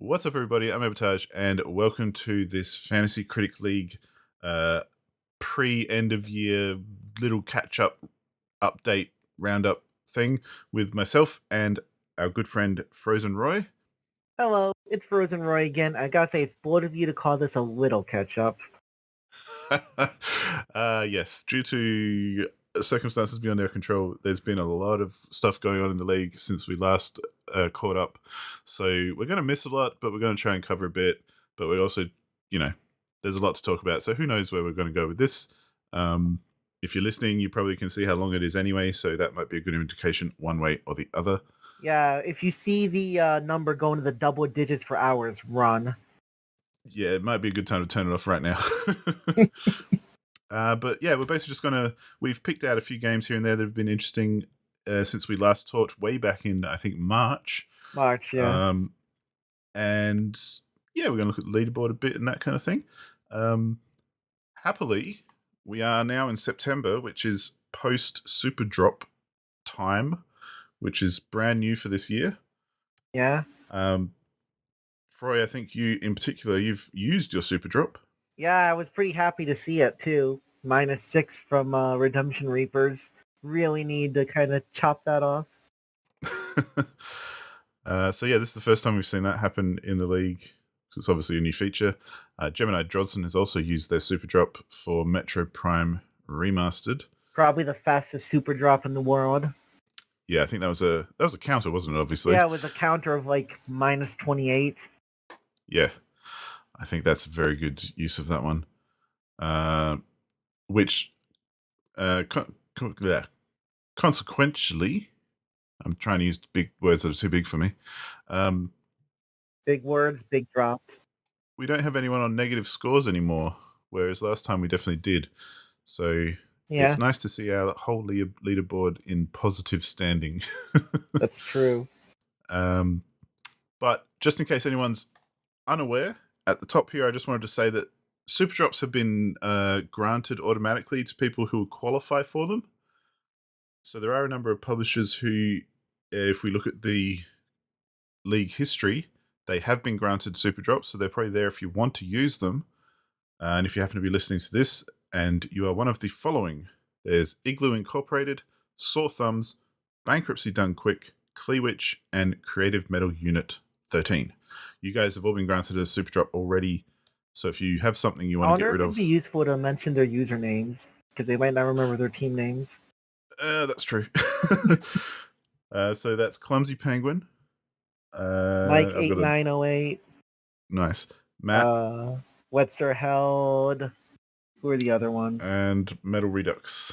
What's up, everybody? I'm Abatage, and welcome to this Fantasy Critic League pre-end of year little catch-up update roundup thing with myself and our good friend FrozenRoy. Hello, it's FrozenRoy again. I gotta say, it's bold of you to call this a little catch-up. Yes, due to circumstances beyond our control, there's been a lot of stuff going on in the league since we last caught up. So we're going to miss a lot, but we're going to try and cover a bit. But we also, there's a lot to talk about. So who knows where we're going to go with this. If you're listening, you probably can see how long it is anyway. So that might be a good indication one way or the other. Yeah, if you see the number going to the double digits for hours, run. Yeah, it might be a good time to turn it off right now. But yeah, we're basically just we've picked out a few games here and there that have been interesting since we last talked way back in, I think, March. Yeah. And yeah, we're going to look at the leaderboard a bit and that kind of thing. Happily, we are now in September, which is post Superdrop time, which is brand new for this year. Yeah. Froy, I think you, in particular, you've used your Superdrop. Yeah, I was pretty happy to see it too. -6 from Redemption Reapers. Really need to kind of chop that off. So yeah, this is the first time we've seen that happen in the league. It's obviously a new feature. Gemini Drodson has also used their Superdrop for Metro Prime Remastered. Probably the fastest Superdrop in the world. Yeah, I think that was a counter, wasn't it? Obviously. Yeah, it was a counter of like -28. Yeah, I think that's a very good use of that one. Which, consequentially, I'm trying to use big words that are too big for me. Big words, big drops. We don't have anyone on negative scores anymore, whereas last time we definitely did. So yeah, it's nice to see our whole leaderboard in positive standing. That's true. But just in case anyone's unaware, at the top here, I just wanted to say that Superdrops have been granted automatically to people who qualify for them. So there are a number of publishers who, if we look at the league history, they have been granted Superdrops, so they're probably there if you want to use them. And if you happen to be listening to this and you are one of the following, there's Igloo Incorporated, Sore Thumbs, Bankruptcy Done Quick, Cleewitch, and Creative Metal Unit 13. You guys have all been granted a Superdrop already, so if you have something you want to get rid of... It'd be useful to mention their usernames, because they might not remember their team names. That's true. So that's Clumsy Penguin. Mike 8908. Nice. Matt. Wetzer Held. Who are the other ones? And Metal Redux.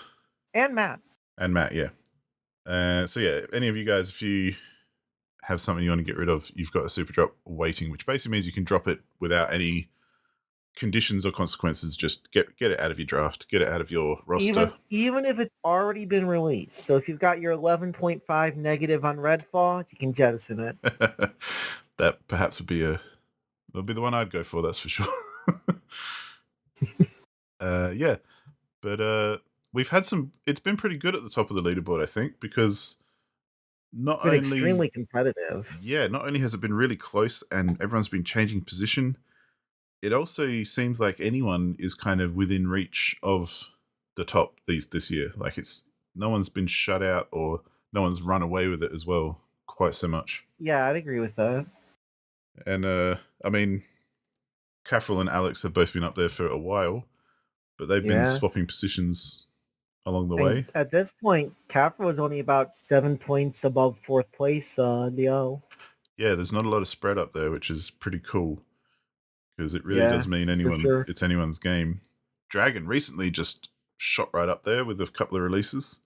And Matt. And Matt, yeah. So yeah, any of you guys, if you have something you want to get rid of, you've got a Superdrop waiting, which basically means you can drop it without any conditions or consequences. Just get it out of your draft, get it out of your roster. Even if it's already been released. So if you've got your 11.5 negative on Redfall, you can jettison it. That perhaps would be the one I'd go for, that's for sure. Yeah. But we've had it's been pretty good at the top of the leaderboard, I think, because not only extremely competitive. Yeah, not only has it been really close and everyone's been changing position, it also seems like anyone is kind of within reach of the top this year. Like no one's been shut out or no one's run away with it as well quite so much. Yeah, I'd agree with that. And I mean, Caffrel and Alex have both been up there for a while, but they've been swapping positions along the way. At this point, Caffrel is only about 7 points above 4th place, Leo. Yeah, there's not a lot of spread up there, which is pretty cool. Because it really does mean it's anyone's game. Dragon recently just shot right up there with a couple of releases.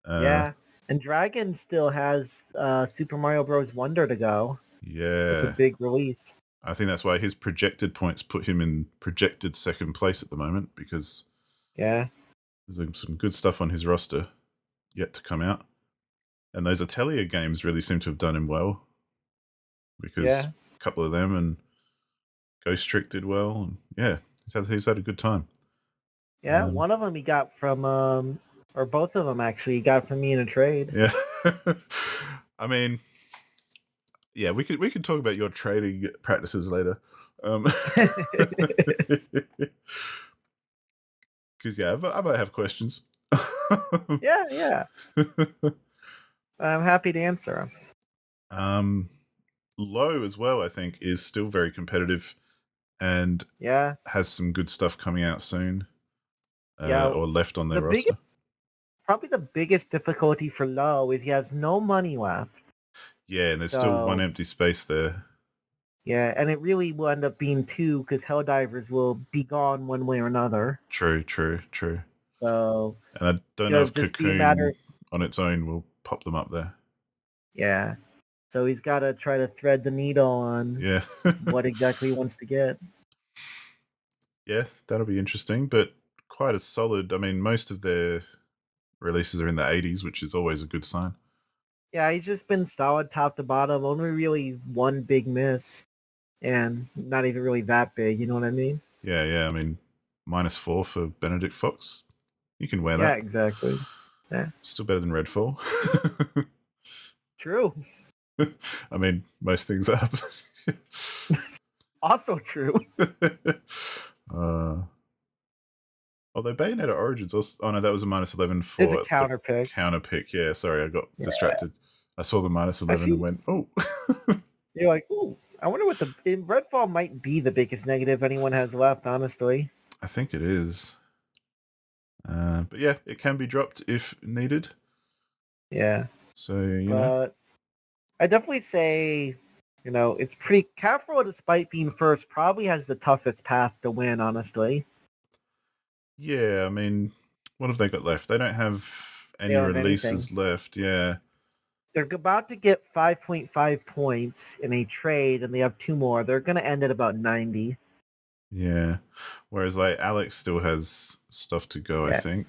And Dragon still has Super Mario Bros. Wonder to go. Yeah. It's a big release. I think that's why his projected points put him in projected 2nd place at the moment, because there's some good stuff on his roster yet to come out. And those Atelier games really seem to have done him well, because a couple of them and Ghost Trick did well, and yeah, he's had a good time. Yeah, one of them he got from, or both of them actually, he got from me in a trade. Yeah. I mean, Yeah, we could talk about your trading practices later. Because yeah, I might have questions. Yeah. I'm happy to answer them. Low as well, I think, is still very competitive and Yeah. has some good stuff coming out soon. Yeah. Or left on their The biggest, roster. probably the biggest difficulty for Low is he has no money left. Yeah, and there's still one empty space there. Yeah, and it really will end up being 2 because Helldivers will be gone one way or another. True. So And I don't know it'll if just be a matter. Cocoon on its own will pop them up there. Yeah. So he's got to try to thread the needle on Yeah. what exactly he wants to get. Yeah, that'll be interesting, but quite a solid. I mean, most of their releases are in the 80s, which is always a good sign. Yeah, he's just been solid top to bottom. Only really one big miss, and not even really that big. You know what I mean? Yeah. I mean, -4 for Benedict Fox. You can wear Yeah, that. exactly. Yeah, Still better than Redfall. true. I mean, most things are. Also true. Although Bayonetta Origins also... Oh, no, that was a -11 for It's a counter pick. Counter pick, yeah. Sorry, I got distracted. I saw the -11 and went, oh. You're like, ooh, I wonder what Redfall might be the biggest negative anyone has left, honestly. I think it is. But yeah, it can be dropped if needed. Yeah. So, you know. I definitely say, it's pretty... Capro, despite being first, probably has the toughest path to win, honestly. Yeah, I mean, what have they got left? They don't have any don't have releases anything. left, yeah. They're about to get 5.5 points in a trade, and they have 2 more. They're going to end at about 90. Yeah. Whereas, like, Alex still has stuff to go, I think.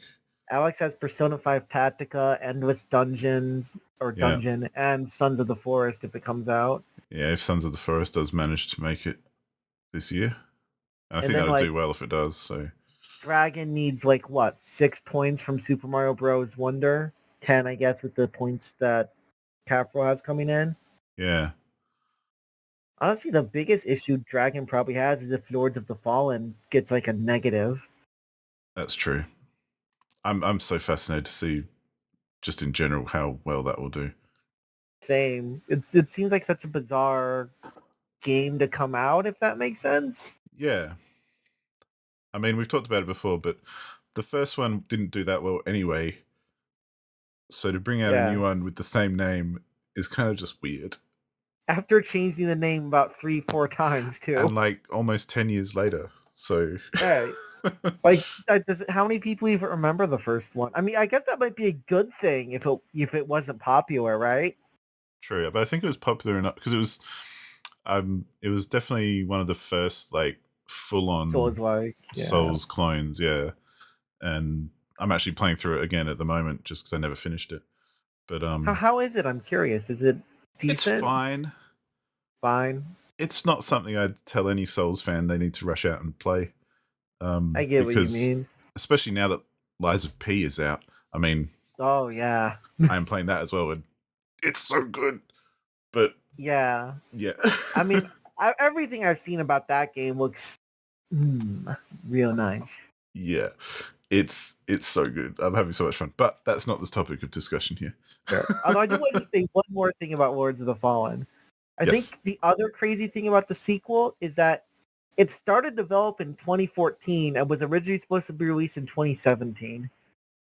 Alex has Persona 5 Tactica, Endless Dungeons, Dungeon, and Sons of the Forest if it comes out. Yeah, if Sons of the Forest does manage to make it this year. And I think that'll do well if it does, so... Dragon needs, 6 points from Super Mario Bros. Wonder? 10, I guess, with the points that Capro has coming in. Yeah. Honestly, the biggest issue Dragon probably has is if Lords of the Fallen gets, a negative. That's true. I'm so fascinated to see, just in general, how well that will do. Same. It seems like such a bizarre game to come out, if that makes sense. Yeah. I mean, we've talked about it before, but the first one didn't do that well anyway. So to bring out a new one with the same name is kind of just weird. After changing the name about 3-4 times, too. And, almost 10 years later. So... Hey. How many people even remember the first one? I mean, I guess that might be a good thing if it wasn't popular, right? True, but I think it was popular enough because it was definitely one of the first full-on Souls clones, yeah. And I'm actually playing through it again at the moment just because I never finished it. But how is it? I'm curious. Is it decent? It's fine. Fine. It's not something I'd tell any Souls fan they need to rush out and play. I get what you mean. Especially now that Lies of P is out. I mean... Oh, yeah. I am playing that as well, and it's so good. But... Yeah. Yeah. I mean, everything I've seen about that game looks real nice. Yeah. It's so good. I'm having so much fun. But that's not the topic of discussion here. Sure. Although I do want to say one more thing about Lords of the Fallen. I think the other crazy thing about the sequel is that it started developed in 2014 and was originally supposed to be released in 2017.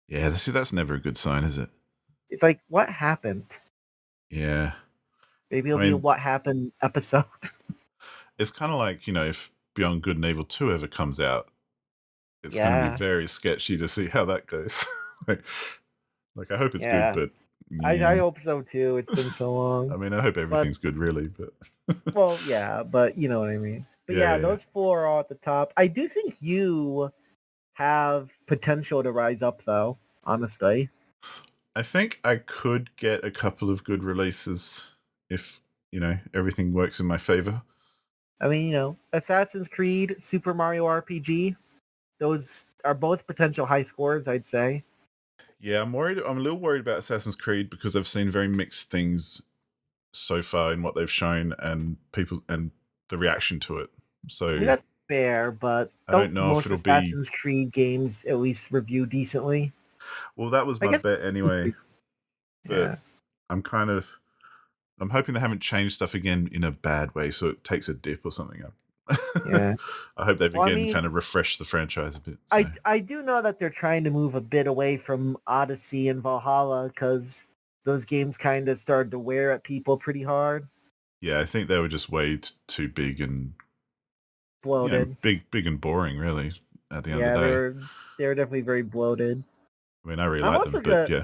Yeah, see, that's never a good sign, is it? It's like, what happened? Yeah. Maybe it'll be a What Happened episode. It's kind of like, if Beyond Good and Evil 2 ever comes out, it's going to be very sketchy to see how that goes. I hope it's good, but... Yeah. I hope so, too. It's been so long. I mean, I hope everything's good, really, but... Well, yeah, but you know what I mean. But yeah, those 4 are all at the top. I do think you have potential to rise up, though, honestly. I think I could get a couple of good releases if, everything works in my favor. I mean, Assassin's Creed, Super Mario RPG, those are both potential high scores, I'd say. Yeah, I'm a little worried about Assassin's Creed because I've seen very mixed things so far in what they've shown and people and the reaction to it. So I mean, that's fair, but I don't don't know if most it'll be. Assassin's Creed games at least review decently? Well, that was I my guess. bet anyway. But Yeah. I'm hoping they haven't changed stuff again in a bad way, so it takes a dip or something. Yeah. I hope they've Well, I again mean, kind of refreshed the franchise a bit. So I do know that they're trying to move a bit away from Odyssey and Valhalla because those games kind of started to wear at people pretty hard. yeah, I think they were just way too big and Bloated. big and boring, really. At the end of Yeah, the day, they were definitely very bloated. I mean, I really I'm like them, also but gonna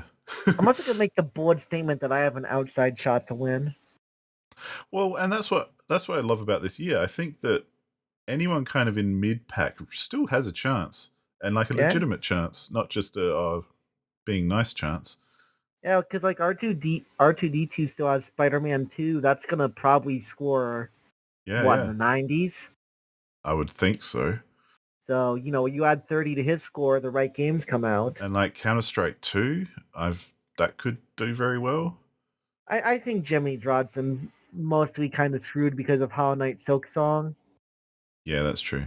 yeah. I'm also gonna make the bold statement that I have an outside shot to win. Well, and that's what I love about this year. I think that anyone kind of in mid pack still has a chance, and like a Yeah, legitimate chance, not just a being nice chance. yeah, because like R2D2 still has Spider-Man 2. That's gonna probably score Yeah, what in yeah, the 90s. I would think so. So you add 30 to his score, the right games come out. And like Counter Strike 2, that could do very well. I think Jimmy Drodson mostly kind of screwed because of Hollow Knight Silk Song. Yeah, that's true.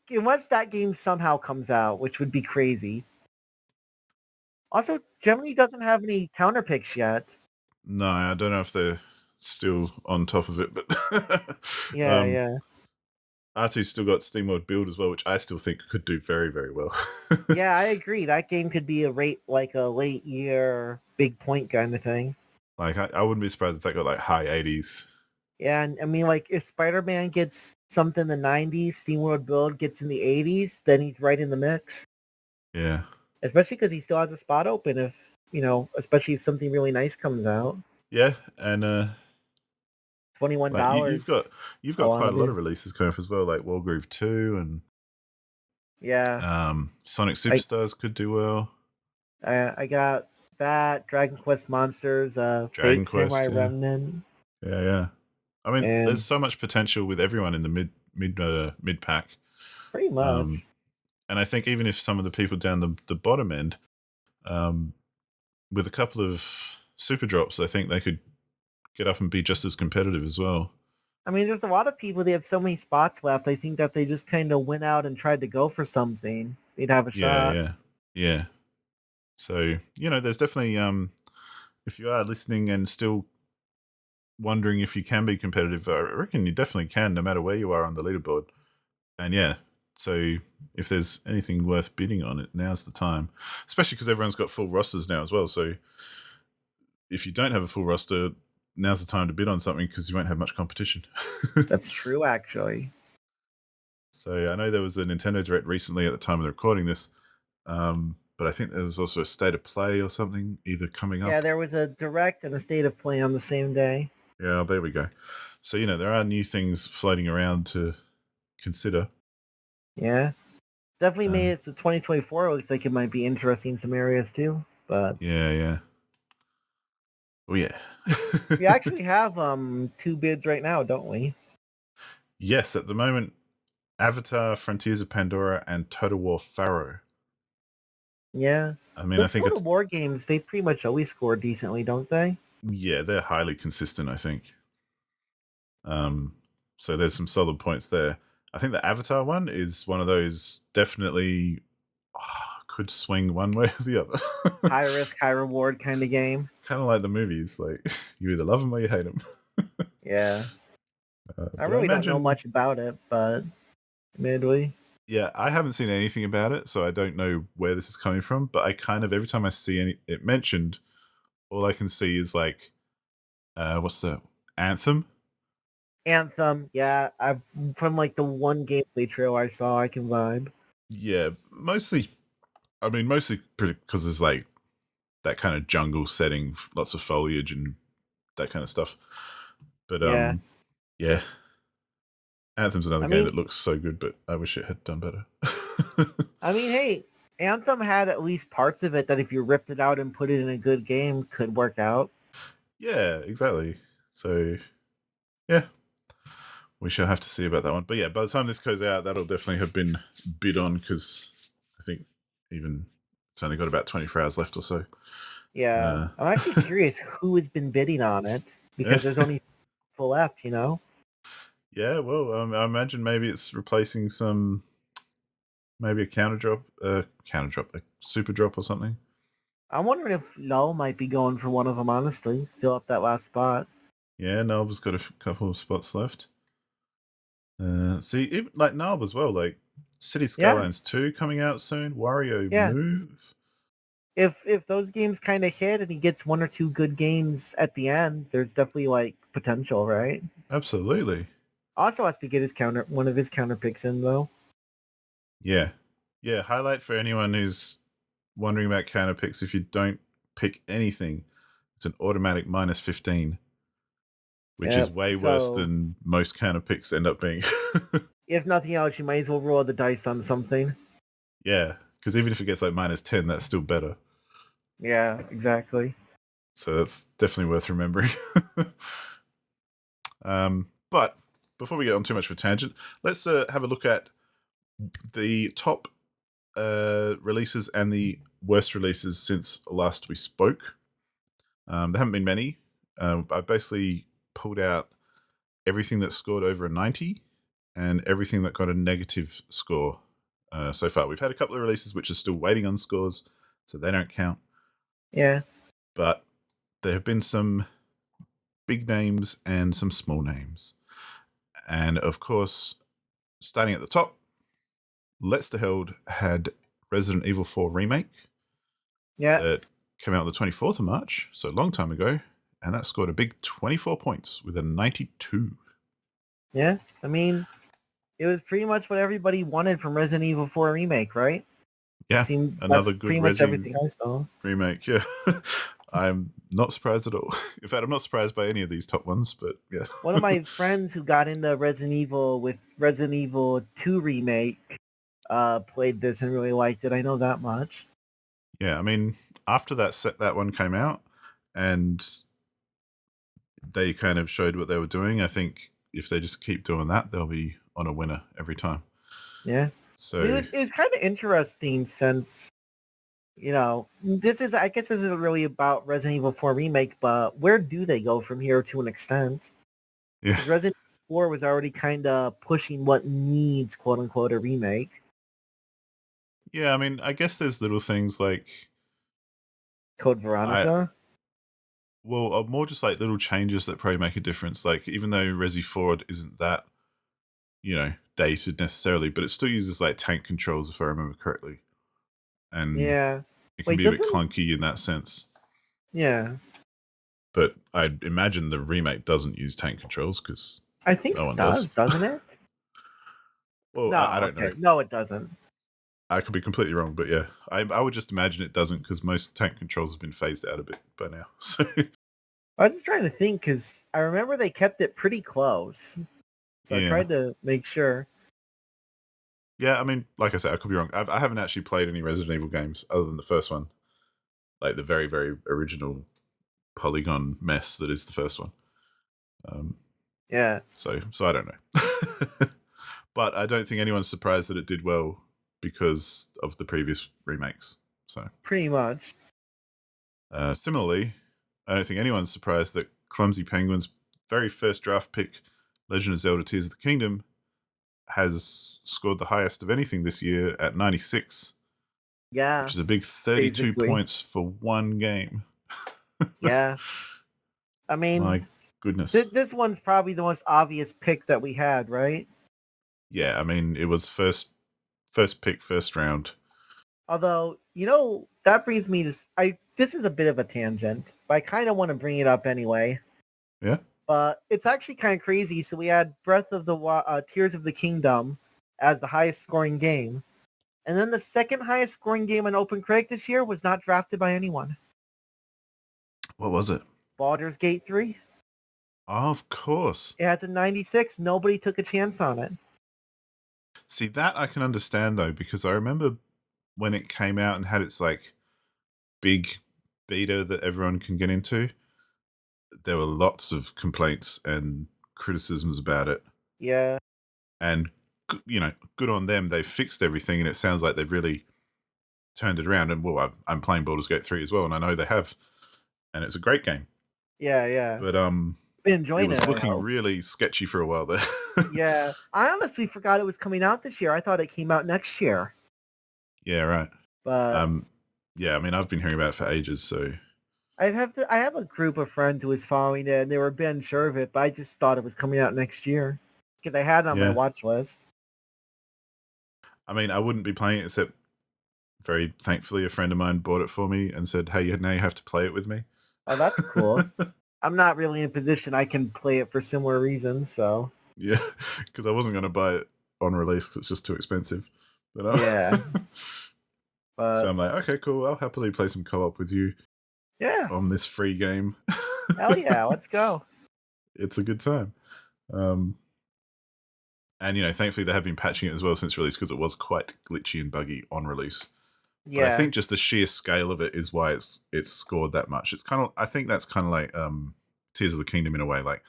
Unless that game somehow comes out, which would be crazy. Also, Germany doesn't have any counter picks yet. No, I don't know if they're still on top of it, but Yeah, yeah. R2's still got Steam Mode Build as well, which I still think could do very, very well. Yeah, I agree. That game could be a late year big point kind of thing. Like, I wouldn't be surprised if that got like high 80s. Yeah, and I mean, like, if Spider-Man gets something in the 90s, SteamWorld Build gets in the 80s, then he's right in the mix. Yeah. Especially because he still has a spot open if, especially if something really nice comes out. Yeah, and $21. like you've got quite a lot it. of releases coming up as well, like Wargroove 2 and Yeah. Sonic Superstars could do well. I got that, Dragon Quest Monsters, Dragon Fate Quest, Samurai yeah. Remnant. Yeah. I mean, And there's so much potential with everyone in the mid pack. pretty much. And I think even if some of the people down the bottom end, with a couple of super drops, I think they could get up and be just as competitive as well. I mean, there's a lot of people, they have so many spots left. I think that they just kind of went out and tried to go for something. They'd have a shot. Yeah. So, there's definitely, if you are listening and still wondering if you can be competitive, I reckon you definitely can, no matter where you are on the leaderboard. And yeah, so if there's anything worth bidding on it, now's the time. Especially because everyone's got full rosters now as well. So if you don't have a full roster, now's the time to bid on something because you won't have much competition. That's true, actually. So I know there was a Nintendo Direct recently at the time of the recording this, but I think there was also a State of Play or something either coming up. Yeah, there was a Direct and a State of Play on the same day. Yeah, there we go. So, there are new things floating around to consider. Yeah. Definitely made it to 2024. It looks like it might be interesting in some areas too. But yeah. Oh yeah. we actually have 2 bids right now, don't we? Yes, at the moment, Avatar, Frontiers of Pandora, and Total War Pharaoh. Yeah. I mean, Those I think Total War games, they pretty much always score decently, don't they? Yeah, they're highly consistent, I think. So there's some solid points there. I think the Avatar one is one of those definitely could swing one way or the other. High risk, high reward kind of game. Kind of like the movies, like you either love them or you hate them. Yeah. I really don't know much about it, but admittedly. Yeah, I haven't seen anything about it, so I don't know where this is coming from. But I kind of every time I see it mentioned, all I can see is like, what's the Anthem? Anthem, yeah. From like the one gameplay trail I saw, I can vibe. Yeah, mostly because there's like that kind of jungle setting, lots of foliage and that kind of stuff. But yeah. Anthem's another game that looks so good, but I wish it had done better. I mean, hey, Anthem had at least parts of it that if you ripped it out and put it in a good game could work out. Yeah, exactly. So, yeah, we shall have to see about that one. But yeah, by the time this goes out, that'll definitely have been bid on because I think even it's only got about 24 hours left or so. Yeah, I'm actually curious who has been bidding on it. because there's only full left, you know? Yeah, well, I imagine maybe it's replacing maybe a a super drop or something. I'm wondering if Null might be going for one of them, honestly. Fill up that last spot. Yeah, Nalba's got a couple of spots left. See, even, like Nalb as well, like City Skylines 2 coming out soon, Wario Move. If those games kind of hit and he gets one or two good games at the end, there's definitely like potential, right? Absolutely. Also has to get one of his counter picks in though. Yeah. Yeah, highlight for anyone who's wondering about counter picks, if you don't pick anything, it's an automatic minus 15, which is way worse than most counter picks end up being. If nothing else, you might as well roll the dice on something. Yeah, because even if it gets like minus 10, that's still better. Yeah, exactly. So that's definitely worth remembering. But before we get on too much of a tangent, let's have a look at the top releases and the worst releases since last we spoke. There haven't been many. I basically pulled out everything that scored over a 90 and everything that got a negative score so far. We've had a couple of releases which are still waiting on scores, so they don't count. Yeah. But there have been some big names and some small names. And of course, starting at the top, Let's the Held had Resident Evil 4 Remake. Yeah. That came out on the 24th of March, so a long time ago. And that scored a big 24 points with a 92. Yeah, I mean, it was pretty much what everybody wanted from Resident Evil 4 Remake, right? Yeah, another good pretty much everything I saw. Remake, yeah. I'm not surprised at all. In fact, I'm not surprised by any of these top ones, but yeah. One of my friends who got into Resident Evil with Resident Evil 2 Remake played this and really liked it. I know that much. Yeah, I mean, after that one came out and they kind of showed what they were doing, I think if they just keep doing that, they'll be on a winner every time. Yeah. So it was kind of interesting since, you know, I guess this isn't really about Resident Evil 4 Remake, but where do they go from here to an extent? Yeah. Resident Evil 4 was already kind of pushing what needs, quote unquote, a remake. Yeah, I mean, I guess there's little things like Code Veronica. More just like little changes that probably make a difference. Like, even though Resi 4 isn't that, dated necessarily, but it still uses like tank controls, if I remember correctly. And yeah, it can be a bit clunky in that sense. Yeah. But I'd imagine the remake doesn't use tank controls because I think no one does, doesn't it? Well, no, I don't know. No, it doesn't. I could be completely wrong, but yeah, I would just imagine it doesn't because most tank controls have been phased out a bit by now. So I was just trying to think because I remember they kept it pretty close. So I tried to make sure. Yeah, I mean, like I said, I could be wrong. I haven't actually played any Resident Evil games other than the first one, like the very, very original polygon mess that is the first one. Yeah. So I don't know. But I don't think anyone's surprised that it did well because of the previous remakes. So pretty much. Similarly, I don't think anyone's surprised that Clumsy Penguin's very first draft pick, Legend of Zelda Tears of the Kingdom, has scored the highest of anything this year at 96. Yeah. Which is a big 32 points for one game. Yeah. I mean, my goodness. This one's probably the most obvious pick that we had, right? Yeah, I mean, it was first pick, first round. Although, that brings me to... this is a bit of a tangent, but I kind of want to bring it up anyway. Yeah? But it's actually kind of crazy. So we had Breath of the Tears of the Kingdom as the highest scoring game. And then the second highest scoring game on OpenCritic this year was not drafted by anyone. What was it? Baldur's Gate 3. Oh, of course. It has a 96. Nobody took a chance on it. See, that I can understand, though, because I remember when it came out and had its, like, big beta that everyone can get into, there were lots of complaints and criticisms about it. Yeah. And, good on them. They've fixed everything, and it sounds like they've really turned it around. And, well, I'm playing Baldur's Gate 3 as well, and I know they have. And it's a great game. Yeah. But, been It enjoying was it. looking really sketchy for a while there. Yeah, I honestly forgot it was coming out this year. I thought it came out next year. Yeah, right. But yeah, I mean, I've been hearing about it for ages, so I have a group of friends who was following it, and they were a bit unsure of it. But I just thought it was coming out next year because I had it on my yeah. watch list. I mean, I wouldn't be playing it except very thankfully a friend of mine bought it for me and said, "Hey, now you have to play it with me." Oh, that's cool. I'm not really in a position I can play it for similar reasons, so Yeah, because I wasn't going to buy it on release because it's just too expensive. But yeah. But so I'm like, okay, cool. I'll happily play some co-op with you yeah, on this free game. hell yeah, let's go. It's a good time. And thankfully they have been patching it as well since release because it was quite glitchy and buggy on release. Yeah, But I think just the sheer scale of it is why it's scored that much. It's kind of, I think that's kind of like Tears of the Kingdom in a way. Like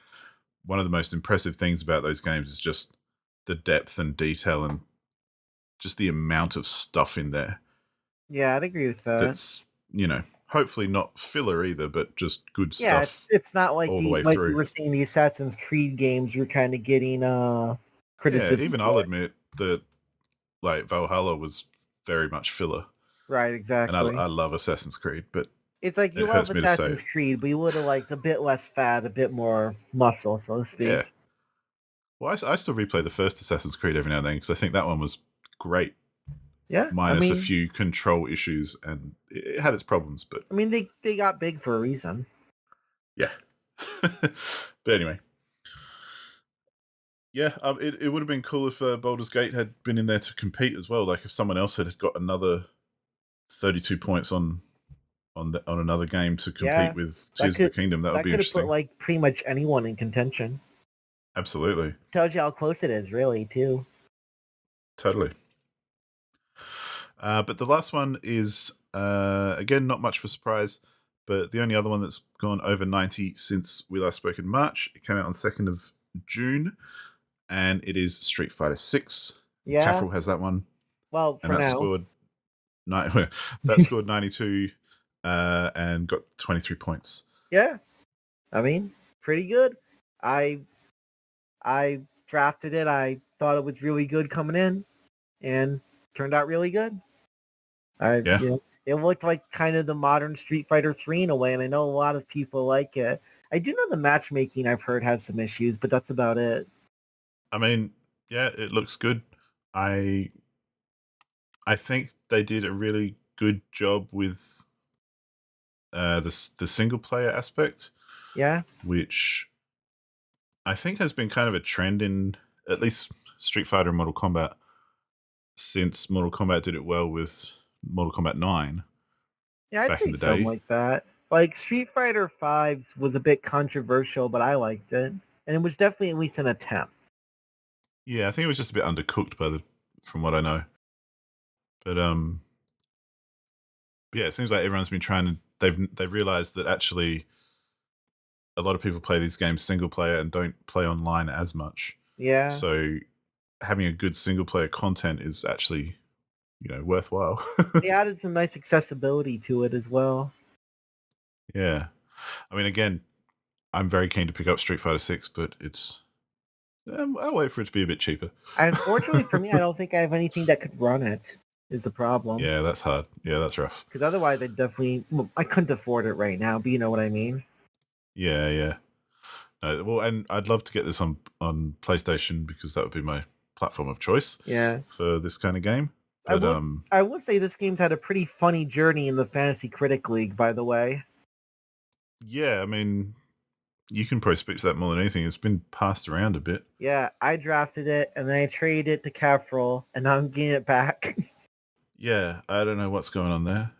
one of the most impressive things about those games is just the depth and detail and just the amount of stuff in there. Yeah, I'd agree with that. That's hopefully not filler either, but just good Yeah, stuff. it's not like all the way like through. you were saying the Assassin's Creed games. You're kind of getting criticism. Yeah, even I'll admit that like Valhalla was very much filler. Right, exactly. And I love Assassin's Creed, but it's like you love Assassin's Creed, but you would have liked a bit less fat, a bit more muscle, so to speak. Yeah. Well, I still replay the first Assassin's Creed every now and then because I think that one was great. Yeah, minus a few control issues, and it had its problems, but I mean they got big for a reason. Yeah. But anyway, yeah, it would have been cool if Baldur's Gate had been in there to compete as well. Like if someone else had got another 32 points on another game to compete with Tears of the Kingdom, that would be interesting. That could have put like pretty much anyone in contention. Absolutely. Tells you how close it is, really, too. Totally. But the last one is, again, not much of a surprise, but the only other one that's gone over 90 since we last spoke in March. It came out on 2nd of June, and it is Street Fighter 6. Yeah. Tafrel has that one. Well, and that scored 92 and got 23 points. Yeah. I mean, pretty good. I drafted it. I thought it was really good coming in, and turned out really good. It looked like kind of the modern Street Fighter 3 in a way, and I know a lot of people like it. I do know the matchmaking I've heard has some issues, but that's about it. I mean, yeah, it looks good. I think they did a really good job with the single player aspect. Yeah. Which I think has been kind of a trend in at least Street Fighter and Mortal Kombat since Mortal Kombat did it well with Mortal Kombat 9. Yeah, I'd say something like that. Like Street Fighter 5 was a bit controversial, but I liked it. And it was definitely at least an attempt. Yeah, I think it was just a bit undercooked from what I know. But yeah, it seems like everyone's been trying to they've realized that actually a lot of people play these games single player and don't play online as much. Yeah. So having a good single player content is actually, worthwhile. They added some nice accessibility to it as well. Yeah. I mean, again, I'm very keen to pick up Street Fighter 6, but it's I'll wait for it to be a bit cheaper. Unfortunately for me, I don't think I have anything that could run it, is the problem. Yeah, that's hard. Yeah, that's rough. Because otherwise I couldn't afford it right now, but you know what I mean? Yeah. Well, and I'd love to get this on PlayStation because that would be my platform of choice. Yeah. For this kind of game. But I will say this game's had a pretty funny journey in the Fantasy Critic League, by the way. Yeah, I mean, you can probably speak to that more than anything. It's been passed around a bit. Yeah, I drafted it, and then I traded it to Cafrel, and now I'm getting it back. Yeah, I don't know what's going on there.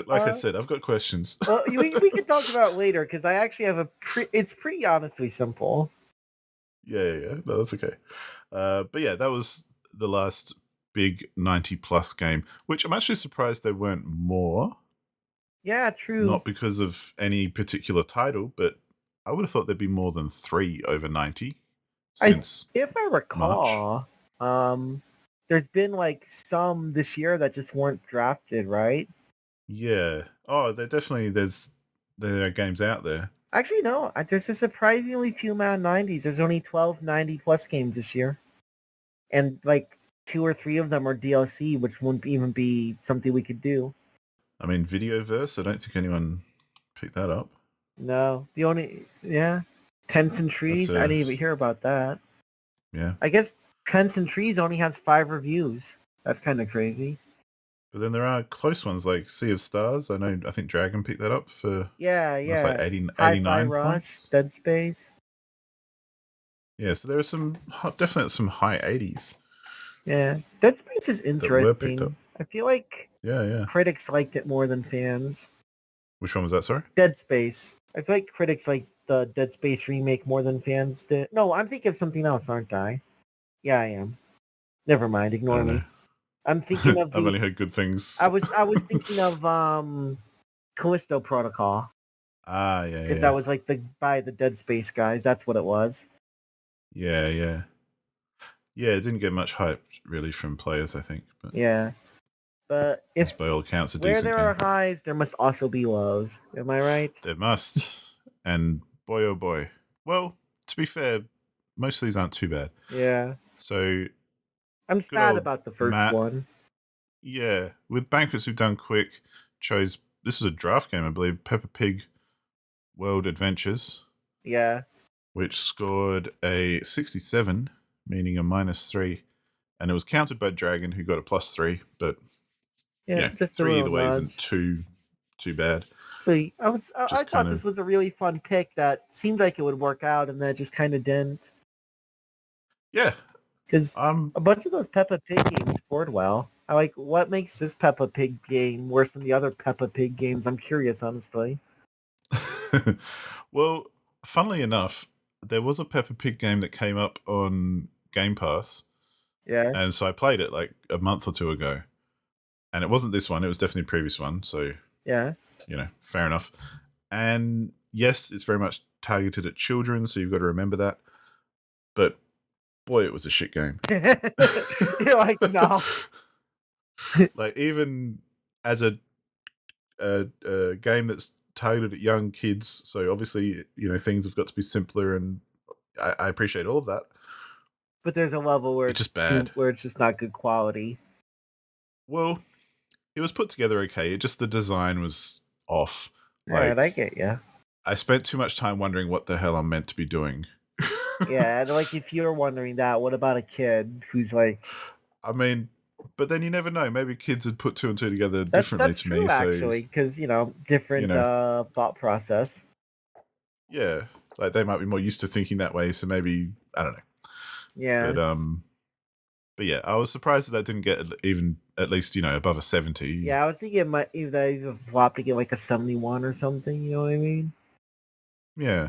Like I said, I've got questions. Well, we can talk about it later, because I actually have it's pretty honestly simple. Yeah. No, that's okay. But yeah, that was the last big 90-plus game, which I'm actually surprised there weren't more. Yeah, true. Not because of any particular title, but I would have thought there'd be more than 3 over 90 since if I recall, there's been like some this year that just weren't drafted, right? Yeah. Oh, there are games out there. Actually, no. There's a surprisingly few amount of 90s. There's only 12 90-plus games this year. And, like, 2 or 3 of them are DLC, which wouldn't even be something we could do. I mean, Videoverse, I don't think anyone picked that up. No. The only... Yeah. Tents and Trees? I didn't even hear about that. Yeah. I guess Tents and Trees only has 5 reviews. That's kind of crazy. But then there are close ones like Sea of Stars. I think Dragon picked that up for... Yeah. It's like 89 Hi-Fi Rush, points. Dead Space. Yeah, so there are definitely some high 80s. Yeah. Dead Space is interesting. That were picked up. I feel like Yeah. critics liked it more than fans. Which one was that, sorry? Dead Space. I feel like critics like the Dead Space remake more than fans did. No, I'm thinking of something else, aren't I? Yeah, I am. Never mind, ignore me. I'm thinking of I've only heard good things. I was thinking of Callisto Protocol. Ah, yeah. Because that was like by the Dead Space guys. That's what it was. Yeah. Yeah, it didn't get much hype really from players, I think. But yeah. But if by all accounts, where there are highs, there must also be lows. Am I right? There must. And boy, oh boy. Well, to be fair, most of these aren't too bad. Yeah. So I'm sad about the first one. Yeah. With Banquets, we've done quick. Chose, this was a draft game, I believe, Peppa Pig World Adventures. Yeah. Which scored a 67, meaning a -3. And it was countered by Dragon, who got a +3, but just 3 either way isn't too bad. So I thought this was a really fun pick that seemed like it would work out, and then it just kind of didn't. Yeah, because a bunch of those Peppa Pig games scored well. I like what makes this Peppa Pig game worse than the other Peppa Pig games. I'm curious, honestly. Well, funnily enough, there was a Peppa Pig game that came up on Game Pass. Yeah, and so I played it like a month or two ago. And it wasn't this one, it was definitely a previous one, so yeah, fair enough. And yes, it's very much targeted at children, so you've got to remember that. But boy, it was a shit game. You're like, no. Like, even as a game that's targeted at young kids, so obviously, things have got to be simpler, and I appreciate all of that. But there's a level where it's just bad, where it's just not good quality. Well, it was put together okay. It just, the design was off. Right, I get you. I spent too much time wondering what the hell I'm meant to be doing. Yeah, and like, if you're wondering that, what about a kid who's like... I mean, but then you never know. Maybe kids had put 2 and 2 together differently that's to true, me. Actually, because, different thought process. Yeah, like they might be more used to thinking that way, so maybe, I don't know. Yeah. But yeah, I was surprised that didn't get even at least, above a 70. Yeah, I was thinking it might even flop to get like a 71 or something, you know what I mean? Yeah.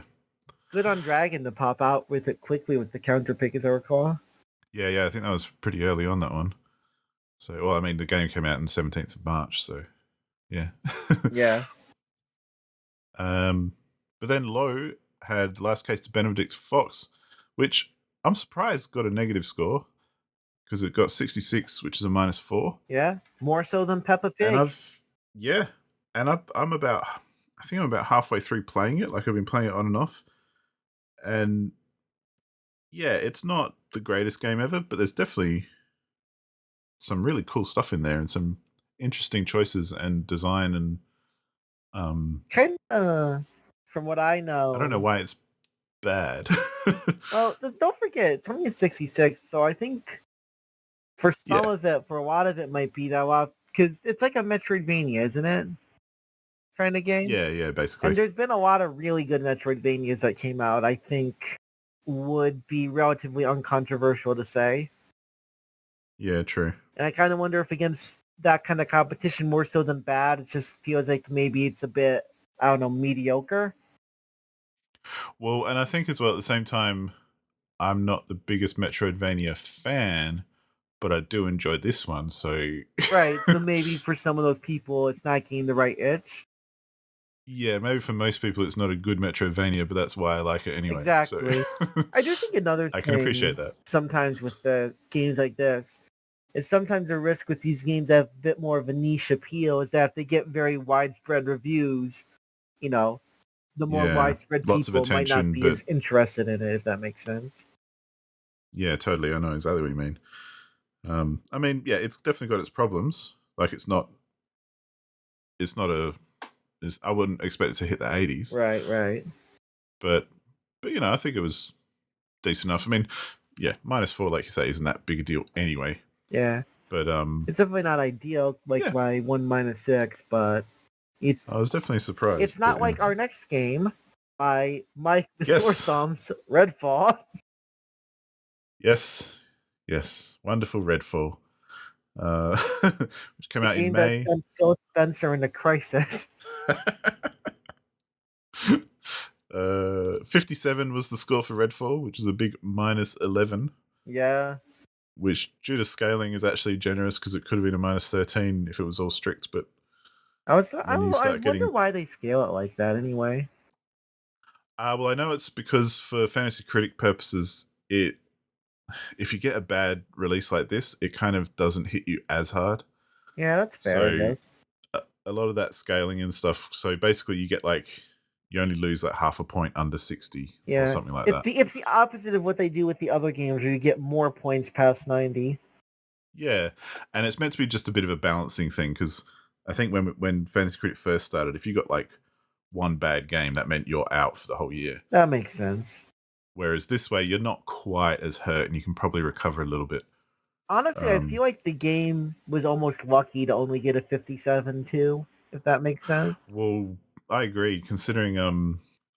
Good on Dragon to pop out with it quickly with the counter pick, as I recall. Yeah, I think that was pretty early on, that one. So, well, I mean, the game came out on 17th of March, so yeah. Yeah. But then Low had Last Case to Benedict Fox, which I'm surprised got a negative score, because it got 66, which is a -4. Yeah, more so than Peppa Pig. And I'm about halfway through playing it. Like, I've been playing it on and off. And yeah, it's not the greatest game ever, but there's definitely some really cool stuff in there, and some interesting choices and design, and kind of, from what I know, I don't know why it's bad. Well, don't forget, it's only a 66, so I think for some of it, for a lot of it, might be that lot, because it's like a Metroidvania, isn't it? Kind of game. Yeah, basically. And there's been a lot of really good Metroidvanias that came out, I think would be relatively uncontroversial to say. Yeah, true. And I kind of wonder if against that kind of competition, more so than bad, it just feels like maybe it's a bit, I don't know, mediocre. Well, and I think as well, at the same time, I'm not the biggest Metroidvania fan, but I do enjoy this one, so... Right, so maybe for some of those people, it's not getting the right itch. Yeah, maybe for most people it's not a good Metroidvania, but that's why I like it anyway. Exactly. So. I do think another thing... I can appreciate that. Sometimes with the games like this, is sometimes a risk with these games that have a bit more of a niche appeal, is that if they get very widespread reviews, the more Yeah, widespread lots of people might not attention, be but as interested in it, if that makes sense. yeah, totally. I know exactly what you mean. I mean, yeah, it's definitely got its problems. Like, it's not I wouldn't expect it to hit the 80s, Right. but I think it was decent enough. I mean, yeah, -4, like you say, isn't that big a deal anyway. Yeah. But It's definitely not ideal, like yeah, my 1 -6, but it's I was definitely surprised. not But, like our next game by Mike the Sore yes, Thumbs, Redfall. yes, wonderful Redfall, uh, which came The out in game that May. sent Phil Spencer into Crysis. 57 was the score for Redfall, which is a big -11. Yeah. Which, due to scaling, is actually generous because it could have been a -13 if it was all strict. But I when you start wonder getting, why they scale it like that anyway. well, I know it's because for fantasy critic purposes, if you get a bad release like this, it kind of doesn't hit you as hard. Yeah, that's fair, I So guess. a lot of that scaling and stuff. So basically, you get you only lose like half a point under 60 or Yeah. something like that. It's the opposite of what they do with the other games where you get more points past 90. Yeah, and it's meant to be just a bit of a balancing thing because I think when Fantasy Critic first started, if you got like one bad game, that meant you're out for the whole year. That makes sense. Whereas this way, you're not quite as hurt, and you can probably recover a little bit. Honestly, I feel like the game was almost lucky to only get a 57 too, if that makes sense. Well, I agree, considering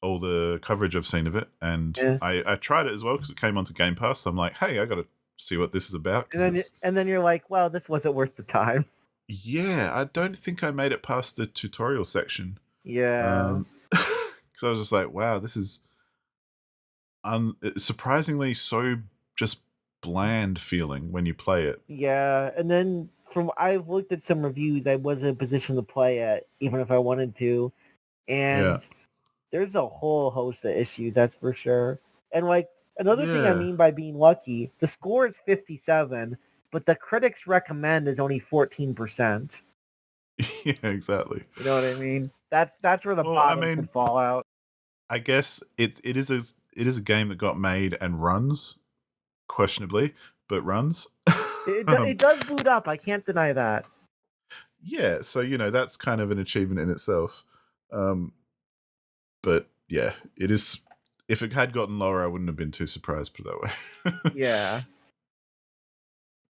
all the coverage I've seen of it, and Yeah. I tried it as well because it came onto Game Pass. So I'm like, hey, I got to see what this is about. And then you're like, well, this wasn't worth the time. Yeah, I don't think I made it past the tutorial section. Yeah. Because I was just like, wow, this is surprisingly so just bland feeling when you play it. Yeah. And then I've looked at some reviews, I wasn't in a position to play it, even if I wanted to. And Yeah. there's a whole host of issues, that's for sure. And like another thing I Yeah. mean by being lucky, the score is 57, but the critics recommend is only 14%. Yeah, exactly. You know what I mean? That's where the Well, I bottom mean, could fall out. I guess it is a game that got made and runs questionably, but runs. It does boot up. I can't deny that. Yeah, so that's kind of an achievement in itself. But yeah, it is. If it had gotten lower, I wouldn't have been too surprised. Put it that way. Yeah.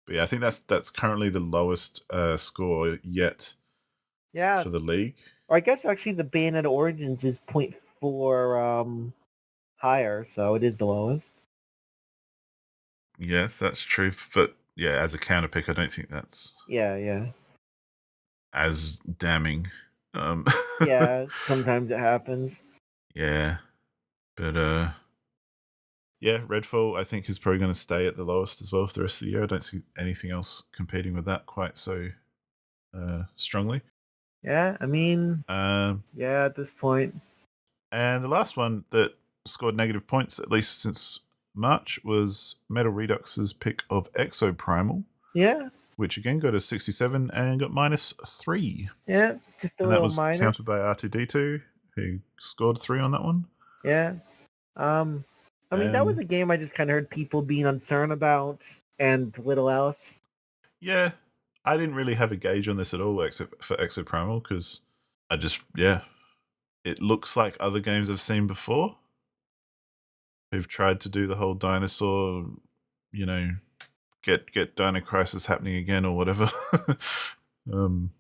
But yeah, I think that's currently the lowest score yet. Yeah. For the league. Or I guess actually the Bayonetta Origins is 0.4 higher, so it is the lowest. Yes, that's true. But yeah, as a counter pick, I don't think that's Yeah. as damning. Yeah, sometimes it happens. Yeah. But yeah, Redfall I think is probably going to stay at the lowest as well for the rest of the year. I don't see anything else competing with that quite so strongly. Yeah, I mean, yeah, at this point. And the last one that scored negative points, at least since March, was Metal Redux's pick of Exoprimal. Yeah. Which again got a 67 and got -3. Yeah, just a and little that was minor. counted by R2D2, who scored 3 on that one. Yeah. I mean, that was a game I just kind of heard people being uncertain about and little else. Yeah, I didn't really have a gauge on this at all except for Exoprimal because I just, it looks like other games I've seen before who've tried to do the whole dinosaur, get Dino Crisis happening again or whatever. And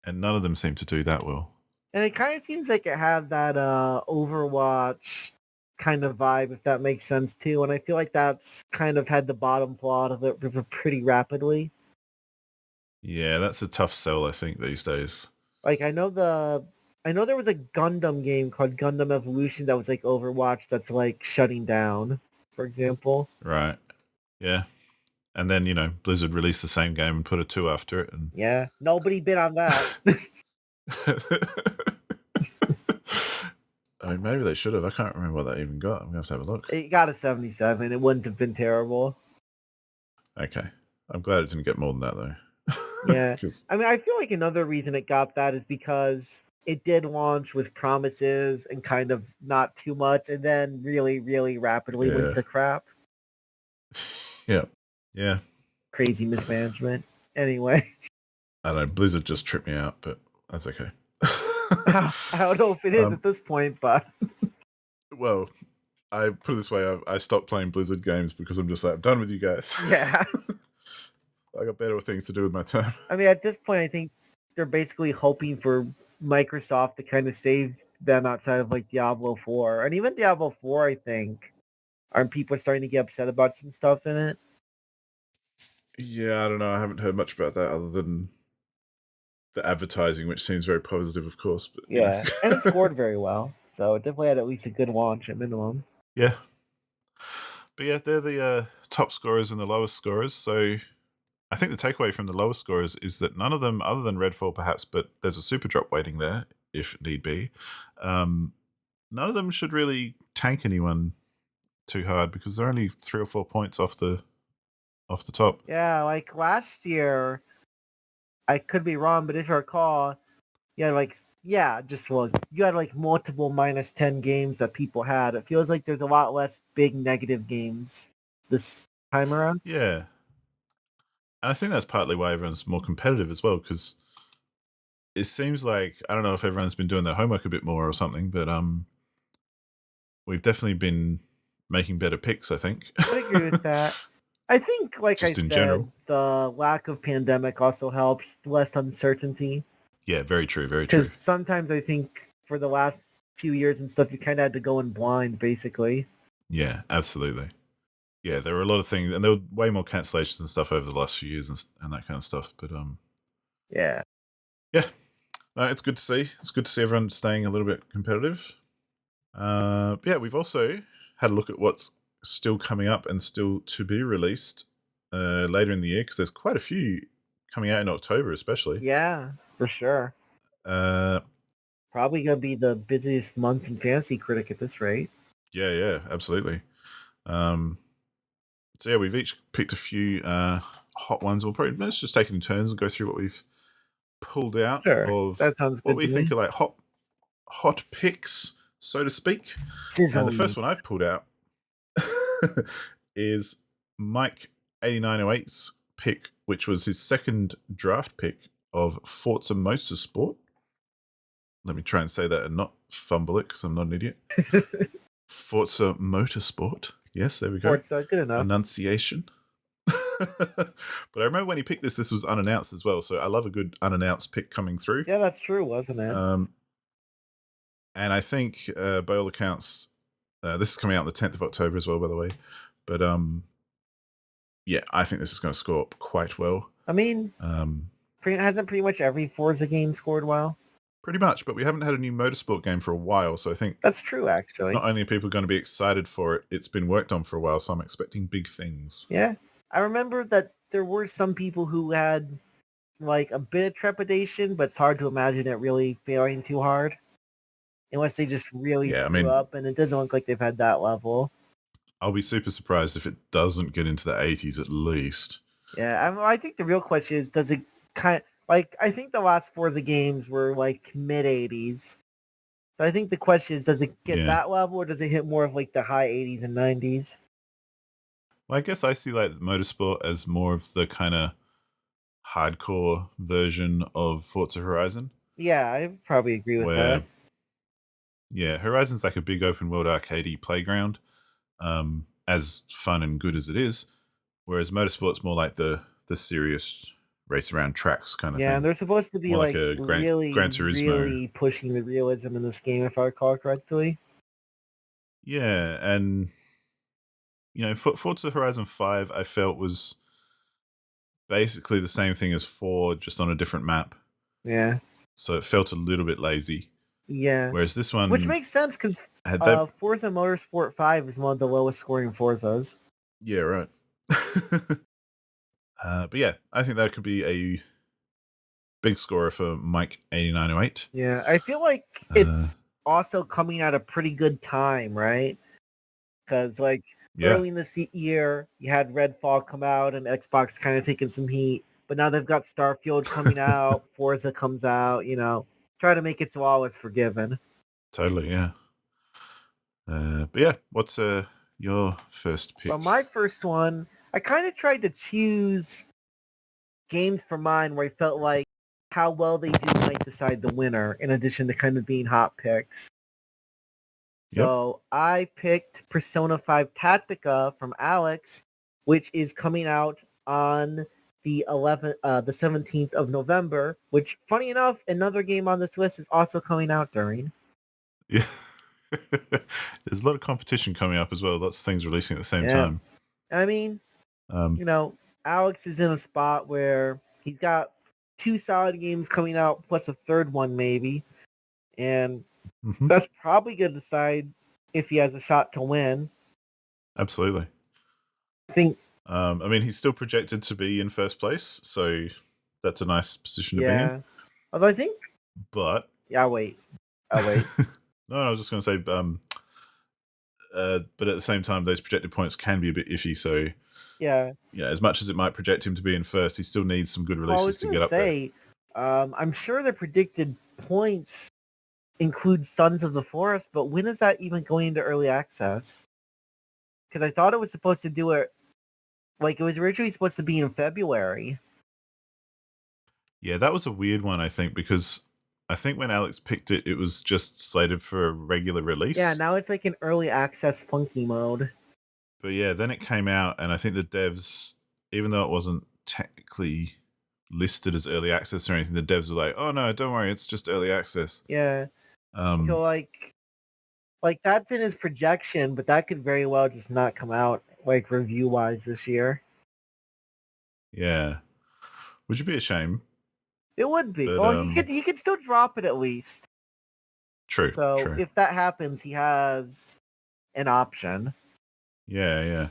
none of them seem to do that well. And it kind of seems like it had that Overwatch kind of vibe, if that makes sense too. And I feel like that's kind of had the bottom plot of it pretty rapidly. Yeah, that's a tough sell, I think, these days. Like I know there was a Gundam game called Gundam Evolution that was like Overwatch that's like shutting down, for example. Right. Yeah. And then, Blizzard released the same game and put a 2 after it. And yeah, nobody bid on that. I mean, maybe they should have. I can't remember what that even got. I'm going to have a look. It got a 77. It wouldn't have been terrible. Okay. I'm glad it didn't get more than that, though. Yeah. I mean, I feel like another reason it got that is because it did launch with promises and kind of not too much, and then really, really rapidly went to crap. Yeah. Crazy mismanagement. Anyway. I don't know, Blizzard just tripped me out, but that's okay. I don't know if it is at this point, but... Well, I put it this way, I stopped playing Blizzard games because I'm just like, I'm done with you guys. Yeah. I got better things to do with my time. I mean, at this point, I think they're basically hoping for Microsoft to kind of save them outside of like Diablo 4. And even Diablo 4, I think, aren't people starting to get upset about some stuff in it? Yeah, I don't know. I haven't heard much about that other than the advertising, which seems very positive, of course. But yeah, and it scored very well. So it definitely had at least a good launch at minimum. Yeah. But yeah, they're the top scorers and the lowest scorers. So I think the takeaway from the lowest scorers is that none of them, other than Redfall perhaps, but there's a super drop waiting there, if need be, none of them should really tank anyone too hard because they're only 3 or 4 points off the top. Yeah, like last year, I could be wrong, but if I recall, you had like, you had like multiple -10 games that people had. It feels like there's a lot less big negative games this time around. Yeah. And I think that's partly why everyone's more competitive as well, because it seems like, I don't know if everyone's been doing their homework a bit more or something, but we've definitely been making better picks, I think. I agree with that. I think, like Just I in said, general. the lack of pandemic also helps, less uncertainty. Yeah, very true, very true. Because sometimes I think for the last few years and stuff, you kind of had to go in blind, basically. Yeah, absolutely. Yeah, there were a lot of things, and there were way more cancellations and stuff over the last few years and that kind of stuff. But yeah, it's good to see. It's good to see everyone staying a little bit competitive. Yeah, we've also had a look at what's still coming up and still to be released later in the year, because there's quite a few coming out in October, especially. Yeah, for sure. Probably gonna be the busiest month in Fantasy Critic at this rate. Yeah, absolutely. So yeah, we've each picked a few hot ones. Let's just take it in turns and go through what we've pulled out of that sounds what good we to think me. are like hot picks, so to speak. Sizzling. The first one I've pulled out is Mike 8908's pick, which was his second draft pick of Forza Motorsport. Let me try and say that and not fumble it because I'm not an idiot. Forza Motorsport. Yes, there we go. Forza, good enough. Enunciation. But I remember when he picked this was unannounced as well, so I love a good unannounced pick coming through. Yeah, that's true, wasn't it? And I think, by all accounts, this is coming out on the 10th of October as well, by the way. But yeah, I think this is going to score up quite well. I mean, hasn't pretty much every Forza game scored well? Pretty much, but we haven't had a new motorsport game for a while, so I think that's true. Actually, not only are people going to be excited for it, it's been worked on for a while, so I'm expecting big things. Yeah, I remember that there were some people who had like a bit of trepidation, but it's hard to imagine it really failing too hard, unless they just really screw up, and it doesn't look like they've had that level. I'll be super surprised if it doesn't get into the 80s at least. Yeah, I think the real question is, does it kind of, like, I think the last Forza games were like mid-80s. So I think the question is, does it get that level, or does it hit more of like the high 80s and 90s? Well, I guess I see like Motorsport as more of the kind of hardcore version of Forza Horizon. Yeah, I probably agree with that. Yeah, Horizon's like a big open world arcadey playground, as fun and good as it is, whereas Motorsport's more like the serious race around tracks kind of thing. Yeah, and they're supposed to be more like a Gran Turismo. Really pushing the realism in this game, if I recall correctly. Yeah, and you know, Forza Horizon 5 I felt was basically the same thing as 4, just on a different map. Yeah. So it felt a little bit lazy. Yeah. Whereas this one... which makes sense, because Forza Motorsport 5 is one of the lowest scoring Forzas. Yeah, right. But yeah, I think that could be a big scorer for Mike 8908. Yeah, I feel like it's also coming at a pretty good time, right? Because like early in the year, you had Redfall come out and Xbox kind of taking some heat, but now they've got Starfield coming out, Forza comes out, you know. try to make it so all is forgiven. Totally, yeah. But yeah, what's your first pick? So my first one, I kind of tried to choose games for mine where I felt like how well they do might decide the winner, in addition to kind of being hot picks. Yep. So I picked Persona 5 Tactica from Alex, which is coming out on the 17th of November, which, funny enough, another game on this list is also coming out during. Yeah. There's a lot of competition coming up as well. Lots of things releasing at the same time. I mean, Alex is in a spot where he's got 2 solid games coming out, plus a third one maybe. And that's probably going to decide if he has a shot to win. Absolutely. I think. I mean, he's still projected to be in first place, so that's a nice position to be in. Although I think. But. Yeah, I'll wait. No, I was just going to say, but at the same time, those projected points can be a bit iffy. So, yeah, as much as it might project him to be in first, he still needs some good releases to get up there. I'm sure the predicted points include Sons of the Forest, but when is that even going into early access? Because I thought it was supposed to do it, like it was originally supposed to be in February. Yeah, that was a weird one, I think, because I think when Alex picked it, it was just slated for a regular release. Yeah, now it's like an early access funky mode. But yeah, then it came out, and I think the devs, even though it wasn't technically listed as early access or anything, the devs were like, "Oh no, don't worry, it's just early access." Yeah. So like that's in his projection, but that could very well just not come out like review wise this year. Yeah, would you be ashamed? It would be. But, well, he could still drop it at least. True. So true. If that happens, he has an option. Yeah.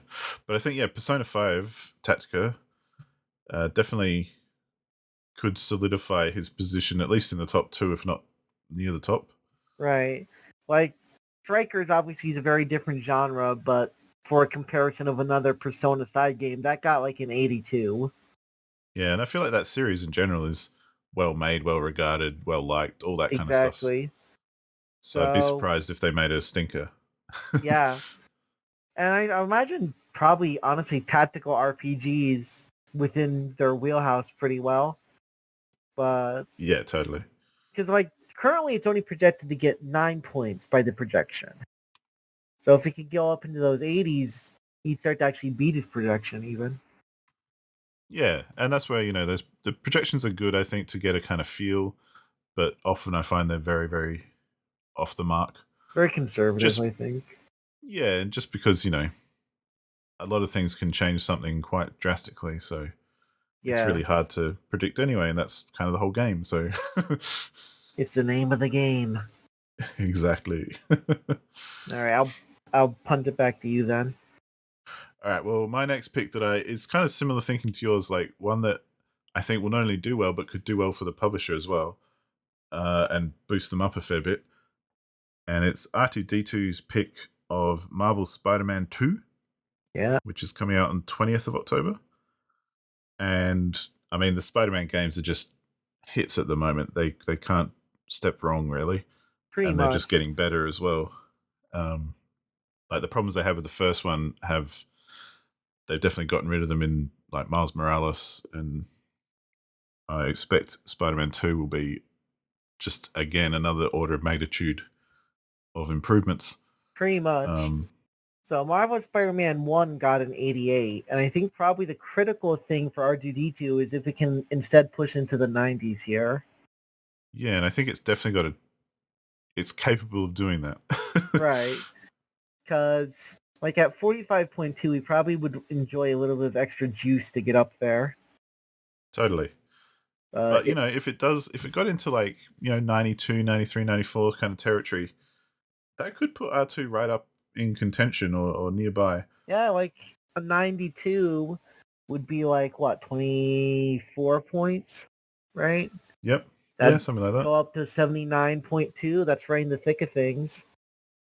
But I think Persona 5 Tactica definitely could solidify his position at least in the top 2, if not near the top. Right. Like Strikers obviously is a very different genre, but for a comparison of another Persona side game, that got like an 82. Yeah, and I feel like that series in general is well made, well regarded, well liked, all that kind of stuff. Exactly. So I'd be surprised if they made a stinker. Yeah. And I imagine probably, honestly, tactical RPGs within their wheelhouse pretty well. But yeah, totally. Because like currently it's only projected to get 9 points by the projection. So if it could go up into those 80s, he'd start to actually beat his projection even. Yeah, and that's where, the projections are good, I think, to get a kind of feel, but often I find they're very, very off the mark. Very conservative, I think. Yeah, and just because, a lot of things can change something quite drastically, so it's really hard to predict anyway, and that's kind of the whole game, so... It's the name of the game. Exactly. All right, I'll punt it back to you then. All right, well, my next pick is kind of similar thinking to yours, like one that I think will not only do well, but could do well for the publisher as well, and boost them up a fair bit. And it's R2D2's pick of Marvel's Spider-Man 2, which is coming out on 20th of October. And, I mean, the Spider-Man games are just hits at the moment. They can't step wrong, really. Pretty much. They're just getting better as well. Like, the problems they had with the first one they've definitely gotten rid of them in like Miles Morales, and I expect Spider-Man 2 will be just, again, another order of magnitude of improvements. Pretty much. So Marvel Spider-Man 1 got an 88, and I think probably the critical thing for R2D2 is if it can instead push into the 90s here. Yeah, and I think it's definitely it's capable of doing that. Right. Because like at 45.2, we probably would enjoy a little bit of extra juice to get up there. Totally. But, if it got into like, 92, 93, 94 kind of territory, that could put R2 right up in contention or nearby. Yeah, like a 92 would be like, what, 24 points, right? Yep. Yeah, something like that. Go up to 79.2. That's right in the thick of things.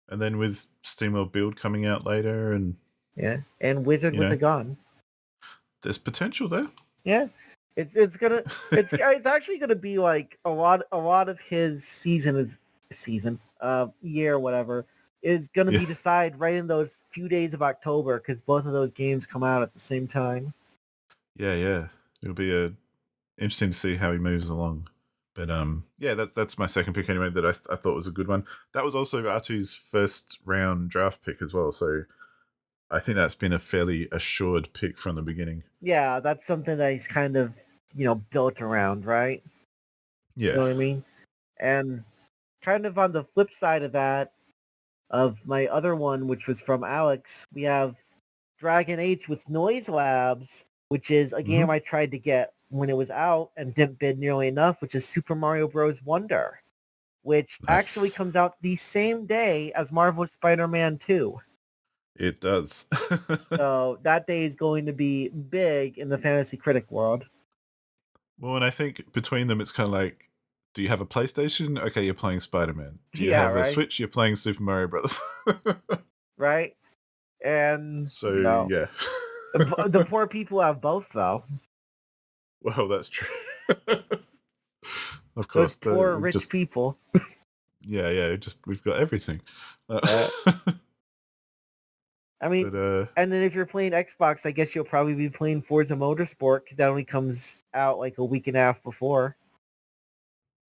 And then with SteamWorld Build coming out later, and and Wizard with a gun. There's potential there. Yeah. It's actually gonna be like a lot of his year, whatever, is gonna be decided right in those few days of October because both of those games come out at the same time. Yeah. It'll be interesting to see how he moves along. But yeah, that's my second pick anyway. That I thought was a good one. That was also Artu's first round draft pick as well. So I think that's been a fairly assured pick from the beginning. Yeah, that's something that he's kind of built around, right? Yeah. You know what I mean? And kind of on the flip side of that, of my other one, which was from Alex, we have Dragon Age with Noise Labs, which is a game I tried to get when it was out and didn't bid nearly enough, which is Super Mario Bros. Wonder, which actually comes out the same day as Marvel's Spider-Man 2. It does. So that day is going to be big in the fantasy critic world. Well, and I think between them, it's kind of like, do you have a PlayStation? Okay, you're playing Spider-Man. Do you have a Switch? You're playing Super Mario Bros. Right? And so yeah, the poor people have both, though. Well, that's true. Of course, those poor rich people. Yeah. Just we've got everything. I mean, and then if you're playing Xbox, I guess you'll probably be playing Forza Motorsport because that only comes out like a week and a half before.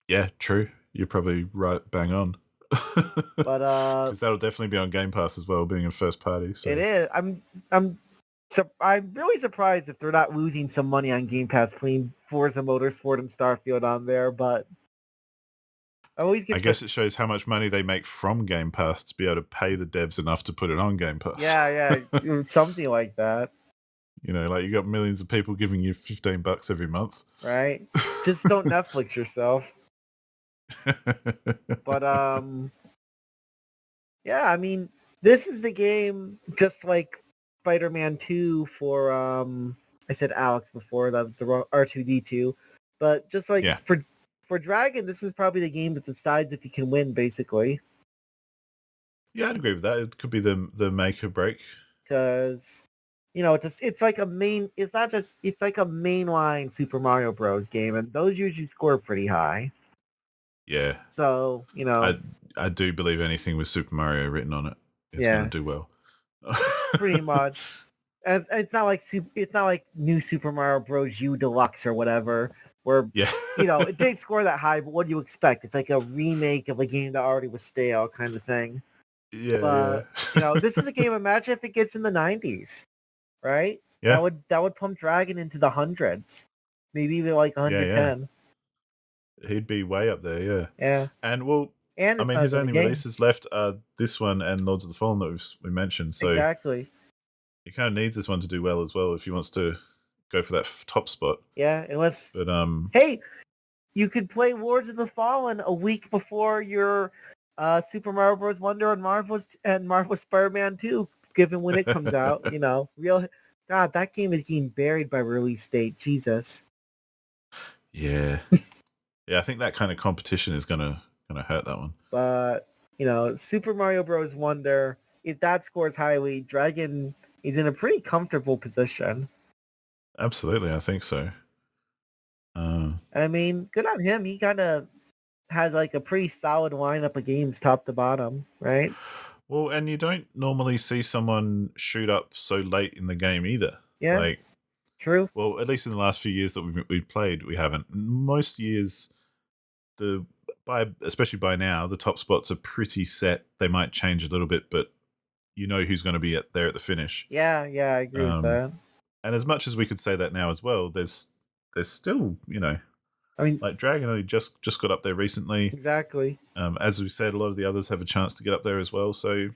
Yeah, true. You're probably right, bang on. But because that'll definitely be on Game Pass as well, being a first party. So it is. I'm really surprised if they're not losing some money on Game Pass putting Forza Motorsport and Starfield on there, but I guess it shows how much money they make from Game Pass to be able to pay the devs enough to put it on Game Pass. Yeah, something like that. Like you got millions of people giving you $15 every month. Right. Just don't Netflix yourself. But yeah, I mean, this is the game just like Spider-Man 2 for I said Alex before, that was the wrong R2D2. But just like for Dragon, this is probably the game that decides if you can win, basically. Yeah, I'd agree with that. It could be the make or break. Because it's like a mainline Super Mario Bros. Game, and those usually score pretty high. Yeah. So I do believe anything with Super Mario written on it is going to do well. Pretty much. And it's not like new Super Mario Bros. U Deluxe or whatever, where it didn't score that high. But what do you expect? It's like a remake of a game that already was stale, kind of thing. Yeah. But this is a game. Imagine if it gets in the 90s, right? Yeah. That would pump Dragon into the hundreds, maybe even like 110. Yeah. He'd be way up there. Yeah. Yeah. And I mean, his only releases left are this one and Lords of the Fallen that we mentioned. So exactly. He kind of needs this one to do well as well if he wants to go for that top spot. Yeah, hey, you could play Lords of the Fallen a week before your Super Mario Bros. Wonder and Marvel's Spider-Man 2, given when it comes out. God, that game is getting buried by release date. Jesus. Yeah. Yeah, I think that kind of competition is gonna hurt that one. But Super Mario Bros. Wonder, if that scores highly, Dragon is in a pretty comfortable position. Absolutely, I think so. I mean, good on him. He kind of has like a pretty solid lineup of games top to bottom, right? Well, and you don't normally see someone shoot up so late in the game either. Yeah, true. Well, at least in the last few years that we've played, we haven't. Most years, especially by now, the top spots are pretty set. They might change a little bit, but you know who's going to be there at the finish. Yeah, I agree with that. And as much as we could say that now as well, there's still, I mean, like Dragon only just got up there recently. Exactly. As we said, a lot of the others have a chance to get up there as well. So,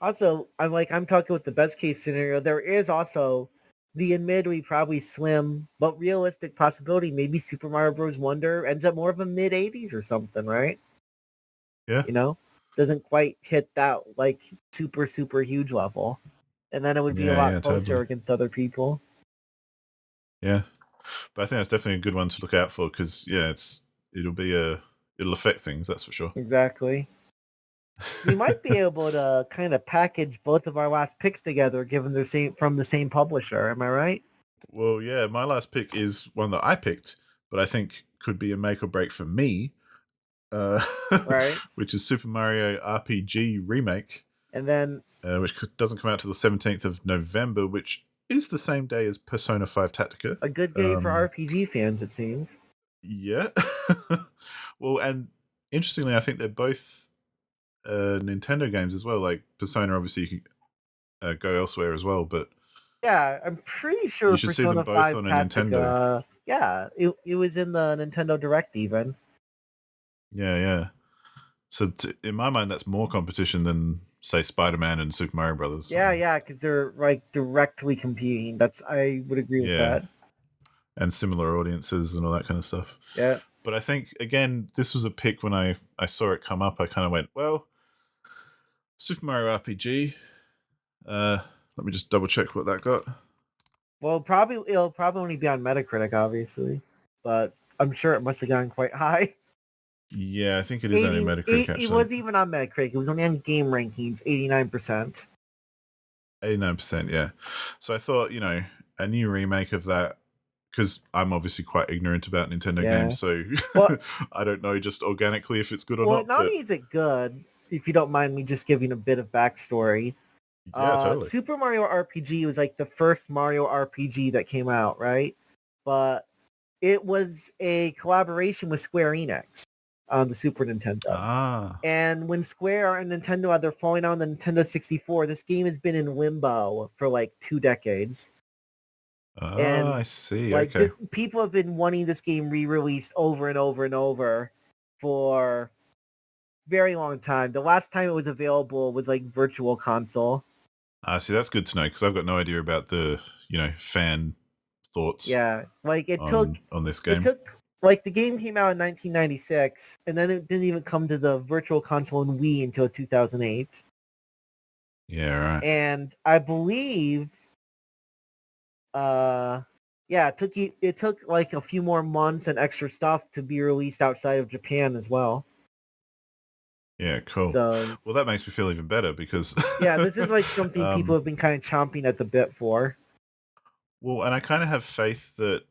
Also, I'm talking with the best case scenario. There is also the admittedly probably slim but realistic possibility. Maybe Super Mario Bros. Wonder ends up more of a mid 80s or something, right? Yeah. Doesn't quite hit that like super, super huge level. And then it would be a lot closer against other people. Yeah. But I think that's definitely a good one to look out for because, it'll affect things, that's for sure. Exactly. We might be able to kind of package both of our last picks together given they're from the same publisher. Am I right? Well, yeah, my last pick is one that I picked, but I think could be a make or break for me, uh, Right. which is Super Mario RPG Remake, And then which doesn't come out till the 17th of November, which is the same day as Persona 5 Tactica. a good game for RPG fans, it seems. Yeah. Well, and interestingly, I think they're both Nintendo games as well. Like Persona, obviously, you can go elsewhere as well, but Yeah, I'm pretty you sure should see them Persona both 5 on a Nintendo. Tactica, yeah, it was in the Nintendo Direct even. Yeah, yeah. So in my mind, that's more competition than, say, Spider-Man and Super Mario Brothers. Yeah, yeah, because they're like directly competing. I would agree with Yeah, that. and similar audiences and all that kind of stuff. Yeah. But I think, again, this was a pick when I saw it come up. I kind of went, well, Super Mario RPG. Let me just double check what that got. Well, it'll probably only be on Metacritic, obviously, but I'm sure it must have gone quite high. Yeah, I think it is only Metacritic, actually. It wasn't even on Metacritic. It was only on Game Rankings, 89%. 89%, yeah. So I thought, a new remake of that, because I'm obviously quite ignorant about Nintendo games, so Well, I don't know just organically if it's good or well, not. not only is it good, if you don't mind me just giving a bit of backstory. Yeah, totally. Super Mario RPG was like the first Mario RPG that came out, right? But it was a collaboration with Square Enix on the Super Nintendo. Ah. And when Square and Nintendo had their falling out on the Nintendo 64, this game has been in limbo for like 2 decades. Oh, I see. Like Okay. people have been wanting this game re-released over and over and over for very long time. The last time it was available was like Virtual Console. See, that's good to know because I've got no idea about the fan thoughts. Yeah, like it on this game. It took like the game came out in 1996, and then it didn't even come to the Virtual Console and Wii until 2008. Yeah, right. And I believe, it took like a few more months and extra stuff to be released outside of Japan as well. Yeah, cool. So, well, that makes me feel even better because yeah, this is like something people have been kind of chomping at the bit for. Well, and I kind of have faith that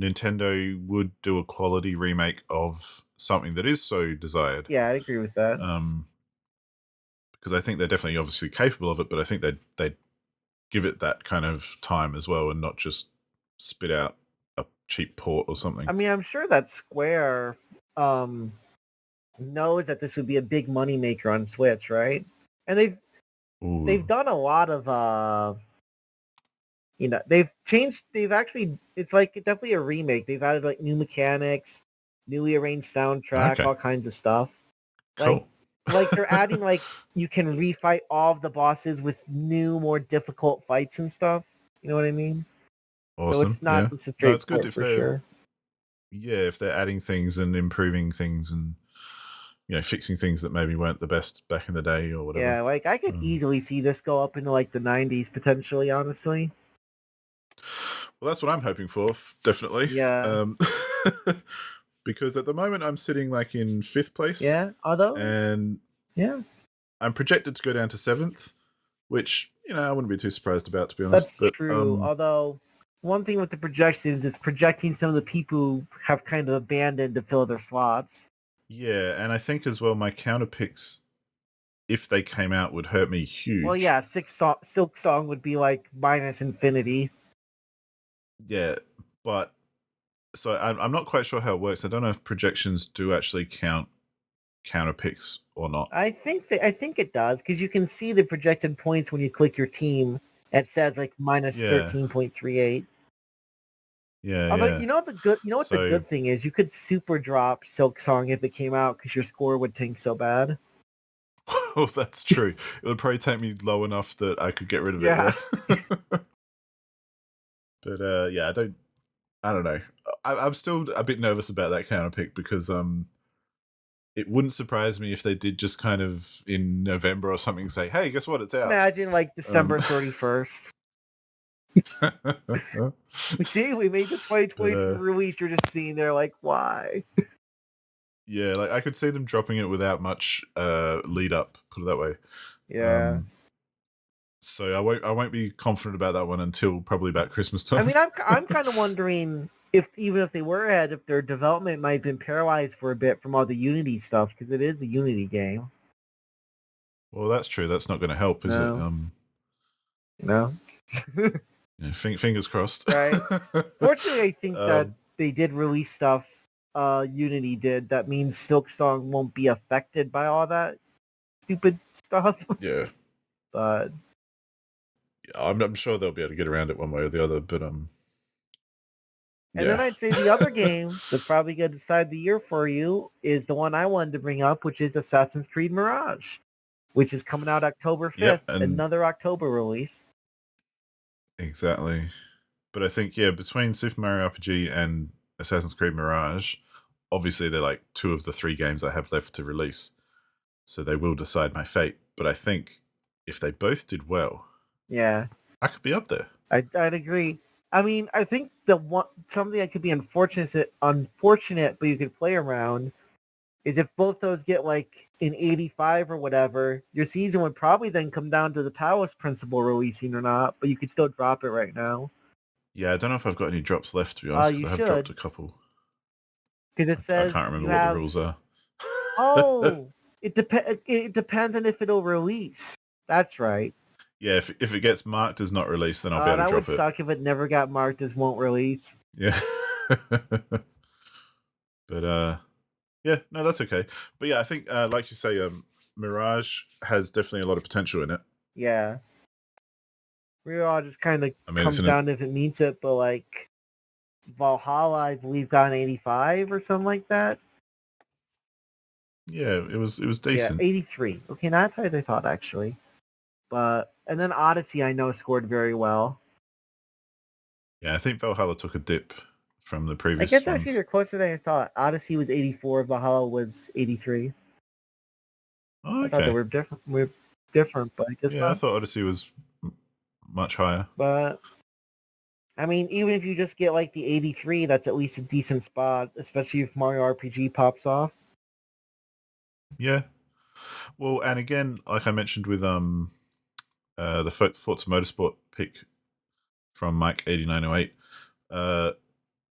Nintendo would do a quality remake of something that is so desired. Yeah, I agree with that. Because I think they're definitely obviously capable of it, but I think they'd give it that kind of time as well and not just spit out a cheap port or something. I mean, I'm sure that Square knows that this would be a big moneymaker on Switch, right? And they've done a lot of it's like definitely a remake. They've added like new mechanics, newly arranged soundtrack, all kinds of stuff. Cool. Like they're adding like you can refight all of the bosses with new, more difficult fights and stuff. You know what I mean? Awesome. So it's not it's good if they're sure. Yeah, if they're adding things and improving things and fixing things that maybe weren't the best back in the day or whatever. Yeah, like I could easily see this go up into like the 90s potentially, honestly. Well, that's what I'm hoping for, definitely. Yeah. Because at the moment I'm sitting like in 5th place. Yeah, although. And yeah, I'm projected to go down to 7th, which I wouldn't be too surprised about, to be honest. That's true. Although one thing with the projections, it's projecting some of the people who have kind of abandoned to fill their slots. Yeah, and I think as well my counter picks, if they came out, would hurt me huge. Well, yeah, Silk Song would be like minus infinity. Yeah, but so I'm not quite sure how it works. I don't know if projections do actually count counter picks or not. I think it does because you can see the projected points when you click your team. It says like minus 13.38. Yeah, although, yeah. What the good thing is? You could super drop Silk Song if it came out because your score would tank so bad. Oh, that's true. It would probably take me low enough that I could get rid of it. Yeah. But yeah, I don't know. I'm still a bit nervous about that counter pick because it wouldn't surprise me if they did just kind of in November or something say, "Hey, guess what? It's out." Imagine like December 31st. See, we made the 2023 release. You're just sitting there like, why? Yeah, like I could see them dropping it without much lead up. Put it that way. Yeah. So I won't be confident about that one until probably about Christmas time. I mean, I'm kind of wondering if even if they were ahead, if their development might have been paralyzed for a bit from all the Unity stuff because it is a Unity game. Well, that's true. That's not going to help, is it? No. Yeah, fingers crossed. Right. Fortunately, I think that they did release stuff. Unity did. That means Silksong won't be affected by all that stupid stuff. Yeah. But yeah, I'm sure they'll be able to get around it one way or the other. But And then I'd say the other game that's probably going to decide the year for you is the one I wanted to bring up, which is Assassin's Creed Mirage, which is coming out October 5th, Yep, another October release. Exactly. But I think, between Super Mario RPG and Assassin's Creed Mirage, obviously they're like 2 of the 3 games I have left to release. So they will decide my fate. But I think if they both did well, yeah, I could be up there. I'd agree. I mean, I think something that could be unfortunate, but you could play around, is if both those get like an 85 or whatever, your season would probably then come down to the Talos Principle releasing or not, but you could still drop it right now. Yeah, I don't know if I've got any drops left, to be honest, because I have dropped a couple. Because it says I can't remember what the rules are. It depends on if it'll release. That's right. Yeah, if it gets marked as not released, then I'll be able to drop it. That would suck if it never got marked as won't release. Yeah. But yeah, no, that's okay. But yeah, I think like you say, Mirage has definitely a lot of potential in it. Yeah. Mirage just kind of comes down if it meets it, but like Valhalla, I believe, got an 85 or something like that. Yeah, it was decent. Yeah, 83. Okay, not as high as I thought, actually. And then Odyssey, I know, scored very well. Yeah, I think Valhalla took a dip from the previous. I guess actually they're closer than I thought. Odyssey was 84, Valhalla was 83. Oh, okay. I thought they were different, but I guess not. I thought Odyssey was much higher. But I mean, even if you just get like the 83, that's at least a decent spot, especially if Mario RPG pops off. Yeah. Well, and again, like I mentioned with the Forza Motorsport pick from Mike 8908,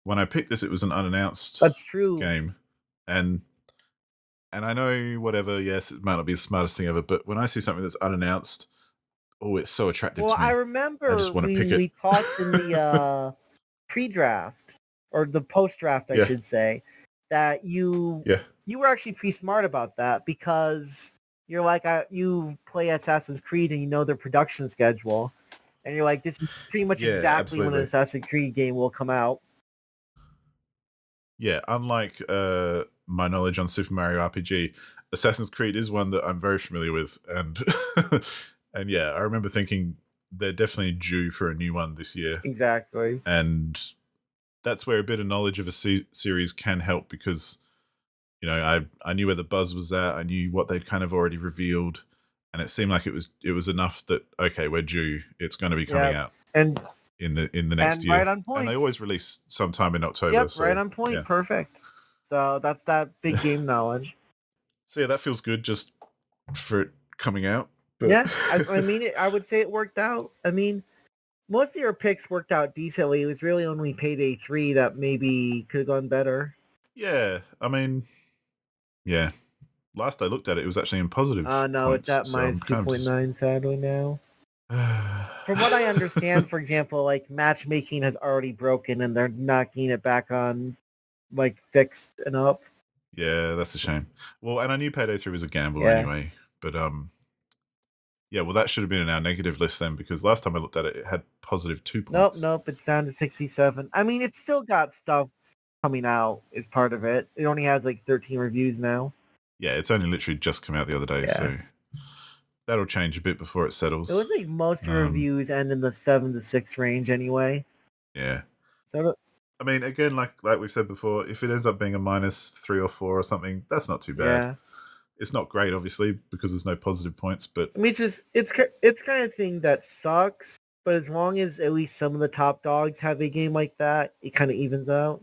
when I picked this, it was an unannounced game, and I know whatever. Yes, it might not be the smartest thing ever, but when I see something that's unannounced, it's so attractive to me. Well, I remember I just want to pick it. We talked in the pre-draft or the post-draft, I should say, that you were actually pretty smart about that because you're like, you play Assassin's Creed and you know their production schedule, and you're like, this is pretty much exactly when an Assassin's Creed game will come out. Yeah, unlike my knowledge on Super Mario RPG, Assassin's Creed is one that I'm very familiar with, and and yeah, I remember thinking they're definitely due for a new one this year. Exactly. And that's where a bit of knowledge of a series can help because, I knew where the buzz was at. I knew what they'd kind of already revealed, and it seemed like it was enough that, okay, we're due. It's going to be coming out. And in the next year. Right on point. And they always release sometime in October. Yep, so, right on point. Yeah. Perfect. So that's that big game knowledge. So yeah, that feels good just for it coming out. But... Yeah, I mean, I would say it worked out. I mean, most of your picks worked out decently. It was really only Payday 3 that maybe could have gone better. Yeah, I mean, yeah. Last I looked at it, it was actually in positive. No, it's at minus 2.9 sadly now. From what I understand, for example, like matchmaking has already broken and they're knocking it back on, like fixed and up. Yeah, that's a shame. Well, and I knew Payday 3 was a gamble anyway, but yeah, well, that should have been in our negative list then because last time I looked at it, it had positive 2 points. Nope, it's down to 67. I mean, it's still got stuff coming out as part of it. It only has like 13 reviews now. Yeah, it's only literally just come out the other day, so that'll change a bit before it settles. It was like most reviews end in the 7 to 6 range anyway. Yeah. So I mean, again, like we've said before, if it ends up being a minus 3 or 4 or something, that's not too bad. Yeah. It's not great, obviously, because there's no positive points, but I mean, it's kind of thing that sucks. But as long as at least some of the top dogs have a game like that, it kind of evens out.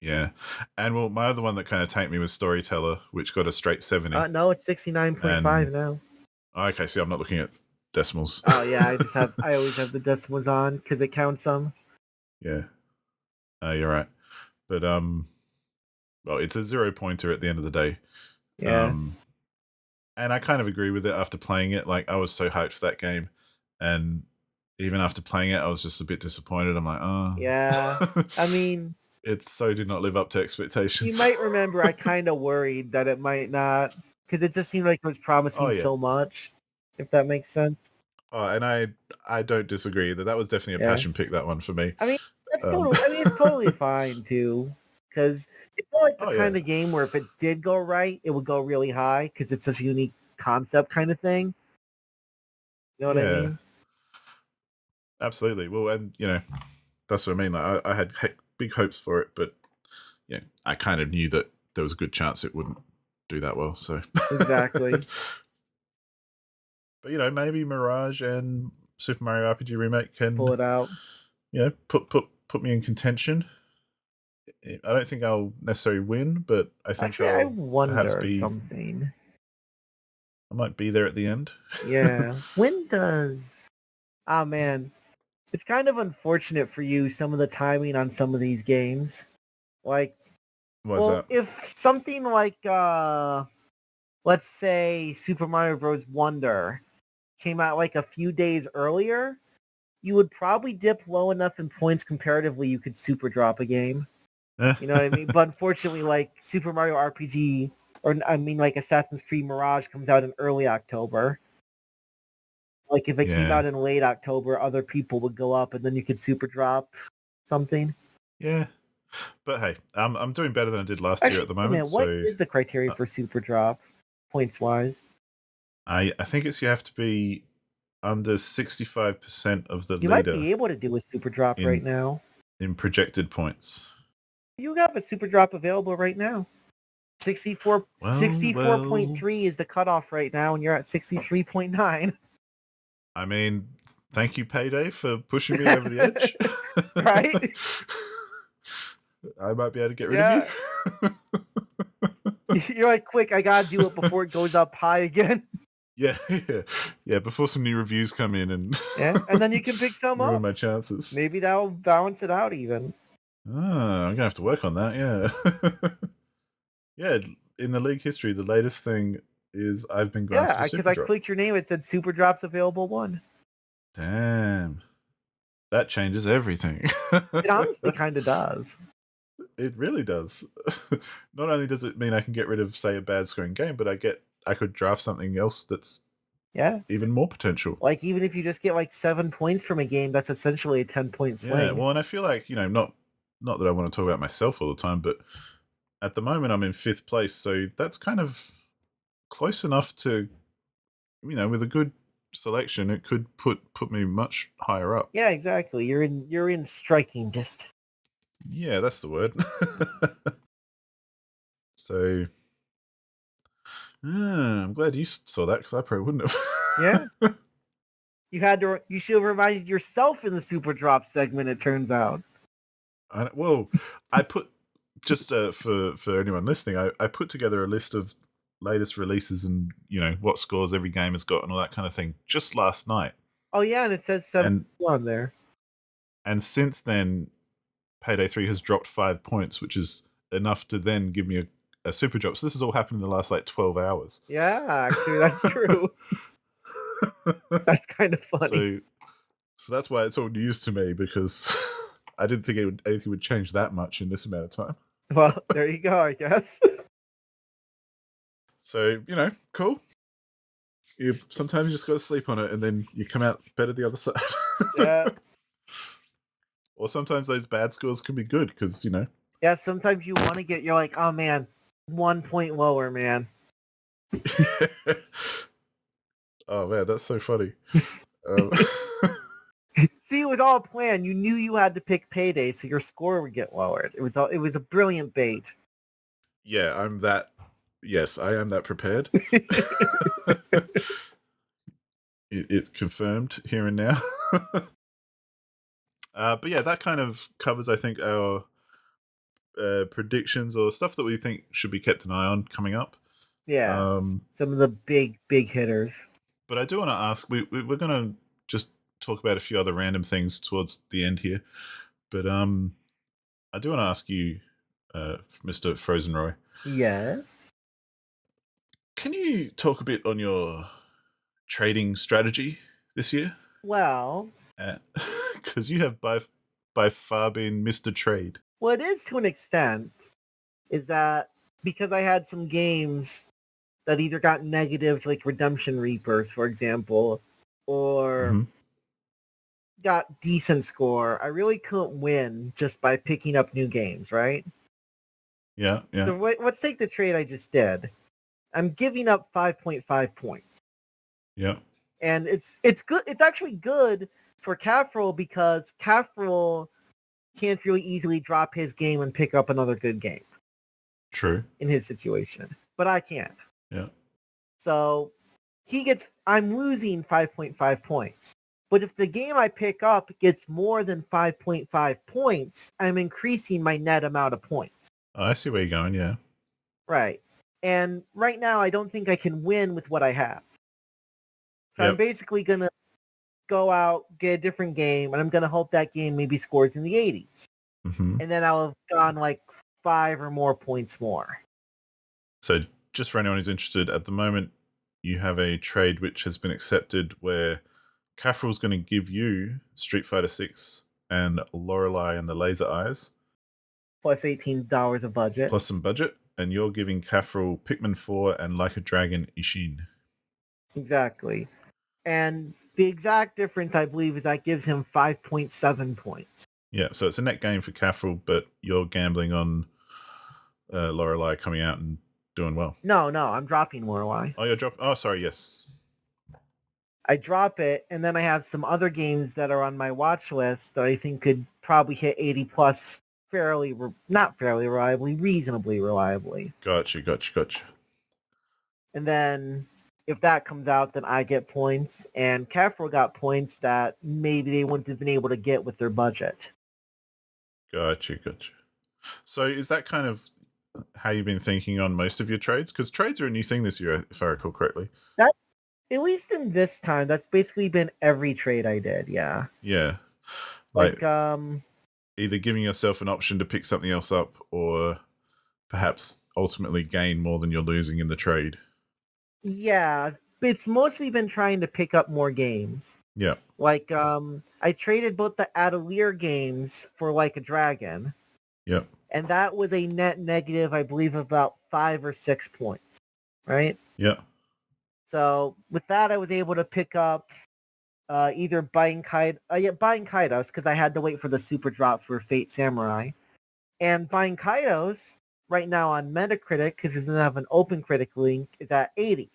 Yeah. And well, my other one that kind of tanked me was Storyteller, which got a straight 70. No, it's 69.5 now. Okay, see, I'm not looking at decimals. Oh yeah, I always have the decimals on because it counts them. Yeah, you're right. But well, it's a 0-pointer at the end of the day. Yeah. And I kind of agree with it after playing it. Like, I was so hyped for that game, and even after playing it, I was just a bit disappointed. I'm like, oh. Yeah. I mean, it so did not live up to expectations. you might remember I kind of worried that it might not, because it just seemed like it was promising so much, if that makes sense. Oh, and I don't disagree that was definitely a passion pick, that one for me. I mean, it's totally fine too, because it's not like the kind of game where if it did go right, it would go really high because it's such a unique concept kind of thing. You know what I mean? Absolutely. Well, and that's what I mean. Like, I had big hopes for it, but yeah, I kind of knew that there was a good chance it wouldn't do that well. So exactly. But maybe Mirage and Super Mario RPG Remake can pull it out. Put me in contention. I don't think I'll necessarily win, but I think actually, I'll I wonder perhaps be something. I might be there at the end. Yeah. When does? Oh man, it's kind of unfortunate for you. Some of the timing on some of these games, like, if something like let's say Super Mario Bros. Wonder came out like a few days earlier, you would probably dip low enough in points comparatively you could super drop a game. You know what I mean? But unfortunately, like Super Mario RPG, or I mean like Assassin's Creed Mirage comes out in early October. Like if it came out in late October, other people would go up and then you could super drop something. Yeah. But hey, I'm doing better than I did last year at the moment. Man, what is the criteria for super drop, points wise? I think you have to be under 65% of the leader. You might be able to do a super drop right now. In projected points. You have a super drop available right now. 64.3 is the cutoff right now, and you're at 63.9. I mean, thank you, Payday, for pushing me over the edge. Right? I might be able to get rid of you. You're like, quick, I gotta do it before it goes up high again. Yeah. Before some new reviews come in and and then you can pick some ruin up. my chances. Maybe that'll balance it out even. I'm gonna have to work on that. Yeah. Yeah. In the league history, the latest thing is I've been granted a super drop. Because I clicked your name, it said Super Drops Available 1. Damn. That changes everything. It honestly kind of does. It really does. Not only does it mean I can get rid of, say, a bad scoring game, but I could draft something else that's even more potential. Like, even if you just get like 7 points from a game, that's essentially a 10-point swing. Yeah, well, and I feel like, not that I want to talk about myself all the time, but at the moment I'm in 5th place, so that's kind of close enough to, with a good selection, it could put me much higher up. Yeah, exactly. You're in striking distance. Yeah, that's the word. So, I'm glad you saw that because I probably wouldn't have. Yeah. You should have reminded yourself in the Super Drop segment, it turns out. I put, just for anyone listening, I put together a list of latest releases and, what scores every game has got and all that kind of thing just last night. Oh, yeah, and it says 7 on there. And since then, Payday 3 has dropped 5 points, which is enough to then give me a super drop. So this has all happened in the last, 12 hours. Yeah, actually, that's true. That's kind of funny. So that's why it's all news to me, because I didn't think anything would change that much in this amount of time. Well, there you go, I guess. So, cool. Sometimes you just got to sleep on it, and then you come out better the other side. Yeah. Or sometimes those bad scores can be good, because, Yeah, sometimes you want to you're like, oh man, 1 point lower, man. Oh man, that's so funny. See, it was all planned. You knew you had to pick Payday, so your score would get lowered. It was a brilliant bait. Yeah, yes, I am that prepared. It confirmed here and now. But yeah, that kind of covers, I think, our predictions or stuff that we think should be kept an eye on coming up. Yeah, some of the big hitters. But I do want to ask, we're going to just talk about a few other random things towards the end here. But I do want to ask you, Mr. FrozenRoy. Yes. Can you talk a bit on your trading strategy this year? Well, because you have by far been Mr. Trade. what it is to an extent is that because I had some games that either got negatives like Redemption Reapers, for example, or got decent score, I really couldn't win just by picking up new games, right? Yeah. So let's take the trade I just did. I'm giving up 5.5 points. Yeah. And it's good. It's actually good for Cafferel because Cafferel can't really easily drop his game and pick up another good game. True. In his situation. But I can't. Yeah. So I'm losing 5.5 points. But if the game I pick up gets more than 5.5 points, I'm increasing my net amount of points. Oh, I see where you're going, yeah. Right. And right now, I don't think I can win with what I have. So I'm basically going to go out, get a different game, and I'm going to hope that game maybe scores in the 80s. Mm-hmm. And then I'll have gone like 5 or more points more. So just for anyone who's interested, at the moment, you have a trade which has been accepted where Cafferel's going to give you Street Fighter 6 and Lorelei and the Laser Eyes. Plus $18 of budget. Plus some budget. And you're giving Cafferel Pikmin 4 and Like a Dragon Ishin. Exactly. And the exact difference, I believe, is that gives him 5.7 points. Yeah, so it's a net gain for Cafferel, but you're gambling on Lorelei coming out and doing well. No, I'm dropping Lorelei. Oh, you're dropping? Oh, sorry, yes. I drop it, and then I have some other games that are on my watch list that I think could probably hit 80 plus not fairly reliably, reasonably reliably. Gotcha. And then if that comes out, then I get points, and Cafferel got points that maybe they wouldn't have been able to get with their budget. Gotcha. So is that kind of how you've been thinking on most of your trades? Because trades are a new thing this year, if I recall correctly. At least in this time, that's basically been every trade I did, yeah. Yeah. Like either giving yourself an option to pick something else up or perhaps ultimately gain more than you're losing in the trade. Yeah, it's mostly been trying to pick up more games. Yeah. Like, I traded both the Atelier games for Like a Dragon. Yep. And that was a net negative, I believe, of about 5 or 6 points, right? Yeah. So with that, I was able to pick up either buying Kaidos, because I had to wait for the super drop for Fate Samurai. And buying Kaidos, right now on Metacritic, because it doesn't have an open critic link, is at 80.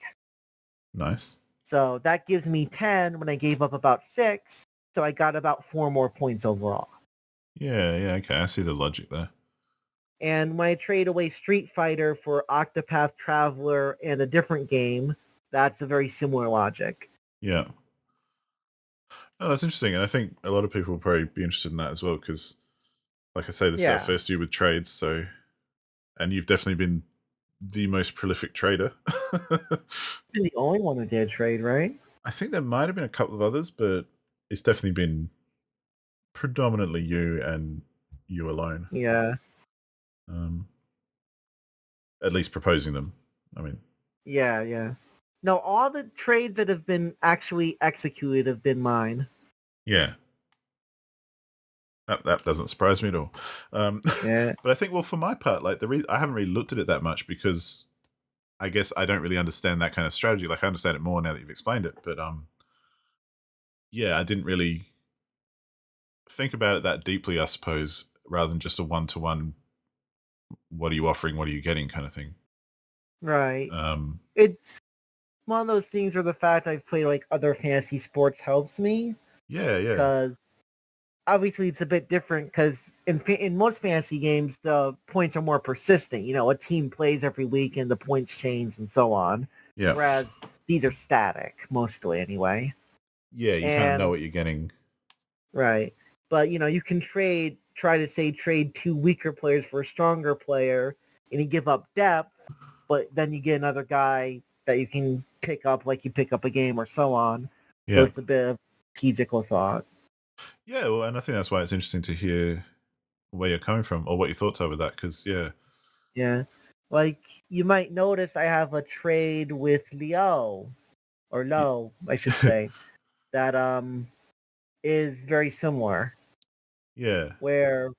Nice. So that gives me 10 when I gave up about 6. So I got about 4 more points overall. Yeah, okay. I see the logic there. And when I trade away Street Fighter for Octopath Traveler and a different game, that's a very similar logic. Yeah. Oh, that's interesting. And I think a lot of people will probably be interested in that as well because, like I say, this is our first year with trades. So, and you've definitely been the most prolific trader. You're the only one who did trade, right? I think there might have been a couple of others, but it's definitely been predominantly you and you alone. Yeah. At least proposing them. I mean. Yeah. No, all the trades that have been actually executed have been mine. Yeah. That doesn't surprise me at all. Yeah. But I think, well, for my part, like I haven't really looked at it that much because I guess I don't really understand that kind of strategy. Like I understand it more now that you've explained it, but yeah, I didn't really think about it that deeply, I suppose, rather than just a one-to-one. What are you offering? What are you getting? Kind of thing. Right. It's one of those things where the fact I've played like other fantasy sports helps me. Yeah. Because obviously it's a bit different because in most fantasy games, the points are more persistent. You know, a team plays every week and the points change and so on. Yeah. Whereas these are static, mostly anyway. Yeah, you kind of know what you're getting. Right. But, you know, you can trade 2 weaker players for a stronger player and you give up depth, but then you get another guy that you can pick up like you pick up a game or so on. Yeah. So it's a bit of strategical thought. Yeah, well, and I think that's why it's interesting to hear where you're coming from or what your thoughts are with that, because, Yeah. Like, you might notice I have a trade with Leo, or Lo, I should say, that is very similar. Yeah. Where,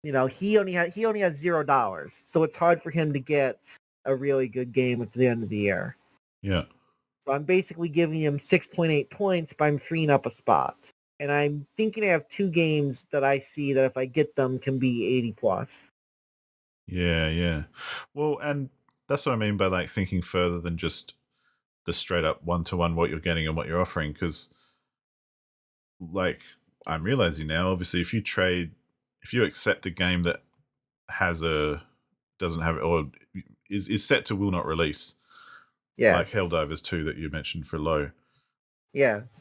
he only has $0, so it's hard for him to get a really good game at the end of the year. Yeah. So I'm basically giving him 6.8 points, but I'm freeing up a spot. And I'm thinking I have 2 games that I see that if I get them can be 80 plus. Yeah. Well, and that's what I mean by like thinking further than just the straight up one-to-one what you're getting and what you're offering, because like I'm realizing now, obviously, if you accept a game that doesn't have it or is set to will not release, like Helldivers 2 that you mentioned for Low,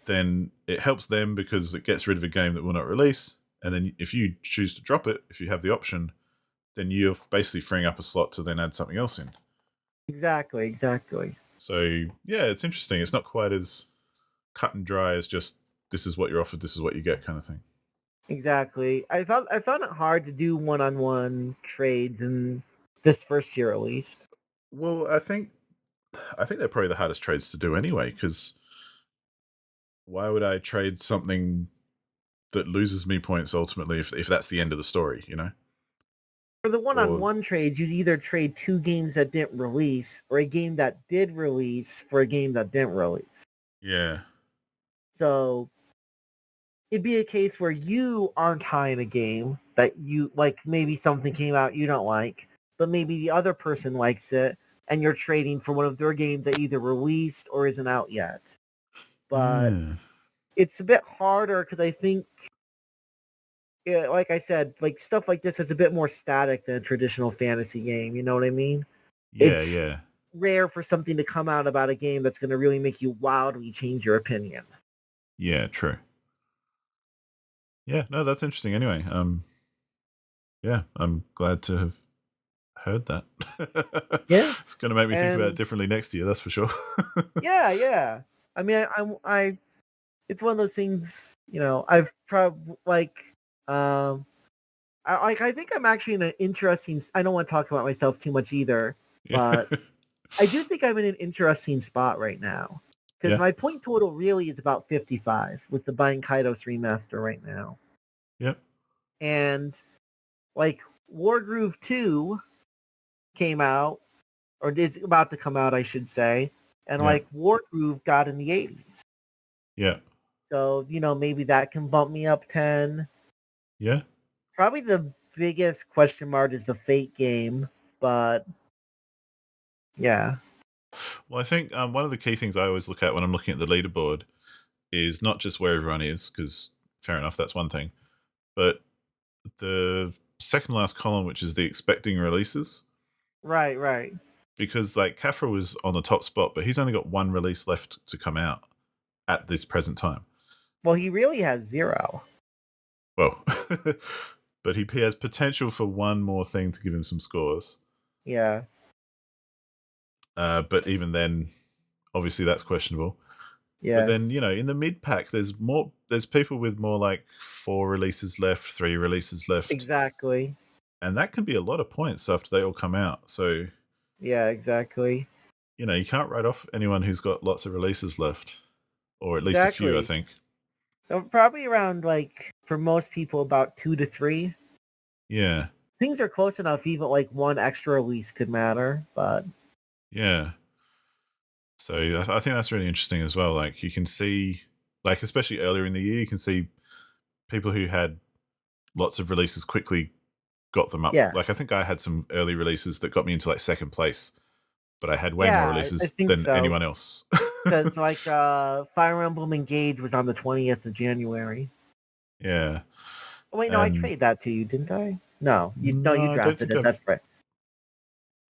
then it helps them because it gets rid of a game that will not release, and then if you choose to drop it, if you have the option, then you're basically freeing up a slot to then add something else in. Exactly. So yeah, it's interesting. It's not quite as cut and dry as just this is what you're offered, this is what you get kind of thing. Exactly. I found it hard to do one-on-one trades in this first year at least. Well, I think they're probably the hardest trades to do anyway, because why would I trade something that loses me points ultimately if that's the end of the story, For the one-on-one trades, you'd either trade 2 games that didn't release or a game that did release for a game that didn't release. Yeah. So it'd be a case where you aren't high in a game that you like, maybe something came out you don't like, but maybe the other person likes it, and you're trading for one of their games that either released or isn't out yet. But it's a bit harder because I think, like I said, like stuff like this is a bit more static than a traditional fantasy game. You know what I mean? It's rare for something to come out about a game that's going to really make you wildly change your opinion. Yeah, true. Yeah, no, that's interesting. Anyway, yeah, I'm glad to have heard that. Yeah, it's going to make me think about it differently next year. That's for sure. yeah. I mean, I it's one of those things. I've probably I think I'm actually in an interesting. I don't want to talk about myself too much either, but I do think I'm in an interesting spot right now because my point total really is about 55 with the Buying Kaidos remaster right now. Yep. And like Wargroove 2 came out, or is about to come out, I should say, and like Wargroove got in the 80s. Yeah. So, maybe that can bump me up 10. Yeah. Probably the biggest question mark is the Fate game, but yeah. Well, I think one of the key things I always look at when I'm looking at the leaderboard is not just where everyone is, because fair enough, that's one thing, but the second last column, which is the expecting releases. Right. Because like Kafra was on the top spot, but he's only got 1 release left to come out at this present time. Well, he really has 0. Well, but he has potential for 1 more thing to give him some scores. Yeah. But even then, obviously that's questionable. Yeah. But then, in the mid pack, there's people with more like 4 releases left, 3 releases left. Exactly. And that can be a lot of points after they all come out. So yeah, exactly. You can't write off anyone who's got lots of releases left, or at least a few, I think. So probably around, like, for most people, about 2 to 3. Yeah. Things are close enough, even like 1 extra release could matter, but yeah. So I think that's really interesting as well. Like you can see, like especially earlier in the year, you can see people who had lots of releases quickly got them up. Yeah. Like I think I had some early releases that got me into like 2nd place, but I had way more releases than anyone else. Because like Fire Emblem Engage was on the 20th of January. Yeah. Oh, wait, no, I traded that to you, didn't I? No, you drafted it. That's right.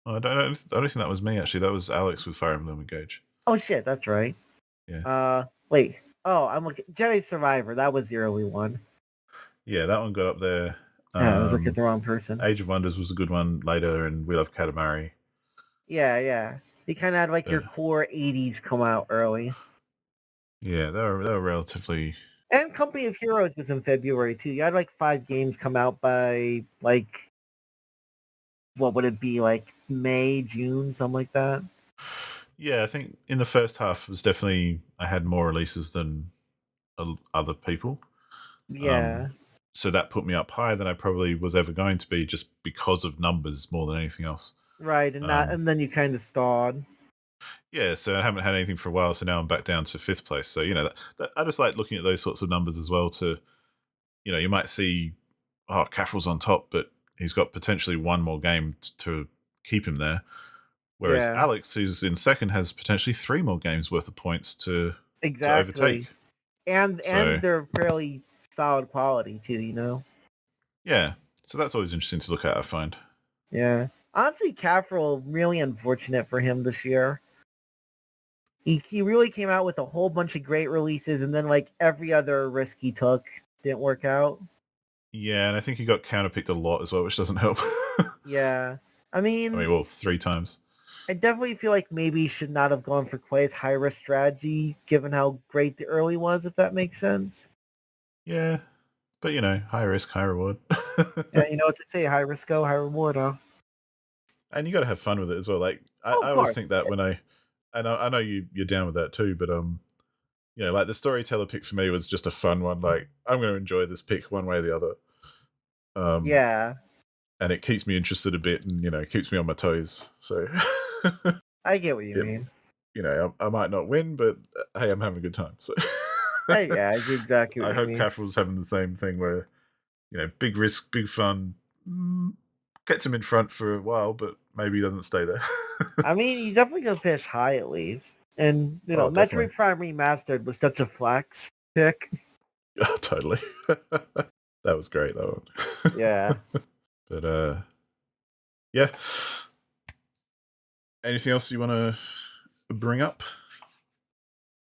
I don't think that was me actually. That was Alex with Fire Emblem Engage. Oh shit, that's right. Yeah. Wait. Oh, I'm looking. Jedi Survivor. That was the early one. Yeah, that one got up there. I was looking at the wrong person. Age of Wonders was a good one later, and We Love Katamari. Yeah. You kind of had like your Yeah. core 80s come out early. Yeah, they were relatively. And Company of Heroes was in February too. You had like 5 games come out by like, what would it be, like May, June, something like that? Yeah, I think in the first half was definitely I had more releases than other people. Yeah. So that put me up higher than I probably was ever going to be, just because of numbers more than anything else. Right, and then you kind of stalled. Yeah, so I haven't had anything for a while, so now I'm back down to 5th place. So that I just like looking at those sorts of numbers as well. To you might see, Caffrell's on top, but he's got potentially one more game to keep him there. Whereas Yeah. Alex, who's in second, has potentially 3 more games worth of points to overtake. Exactly. And So they're fairly solid quality too. yeah, so that's always interesting to look at, I find. Yeah. Honestly, Cafferel, really unfortunate for him this year. He really came out with a whole bunch of great releases, and then like every other risk he took didn't work out. Yeah, and I think he got counterpicked a lot as well, which doesn't help. Yeah. I mean, well, 3 times. I definitely feel like maybe he should not have gone for quite as high risk strategy, given how great the early was, if that makes sense. Yeah, but high risk, high reward. Yeah, what to say, high risk go, high reward, huh? And you got to have fun with it as well. Like Oh, I of always course. think that when I know you're down with that too, but like the storyteller pick for me was just a fun one. Like, I'm going to enjoy this pick one way or the other. Yeah, And it keeps me interested a bit, and keeps me on my toes. So I get what you yeah, mean. I might not win, but hey, I'm having a good time. So Yeah, I get exactly what I you hope mean. Caffrell's having the same thing where big risk, big fun, gets him in front for a while, but maybe he doesn't stay there. I mean, he's definitely gonna finish high at least. And Oh, definitely. Metroid Prime Remastered was such a flex pick. Oh, totally. That was great, that one. Yeah. But yeah. Anything else you want to bring up?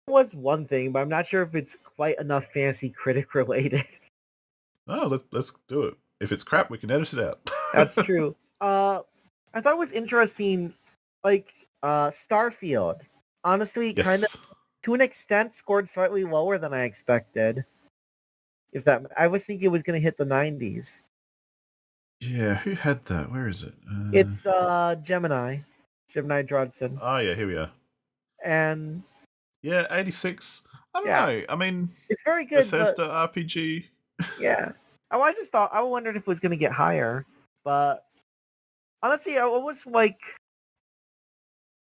Was one thing, but I'm not sure if it's quite enough fantasy critic related. Oh, let's do it. If it's crap, we can edit it out. That's true. I thought it was interesting, like Starfield. Honestly, kind of Yes. to an extent scored slightly lower than I expected. If that, I was thinking it was going to hit the 90s. Yeah, who had that? Where is it? It's Gemini Drodson, Oh, yeah, here we are. and Yeah, 86. I don't yeah, know. I mean, it's very good. Bethesda RPG. Yeah. Oh, I wondered if it was going to get higher, but honestly, I was like,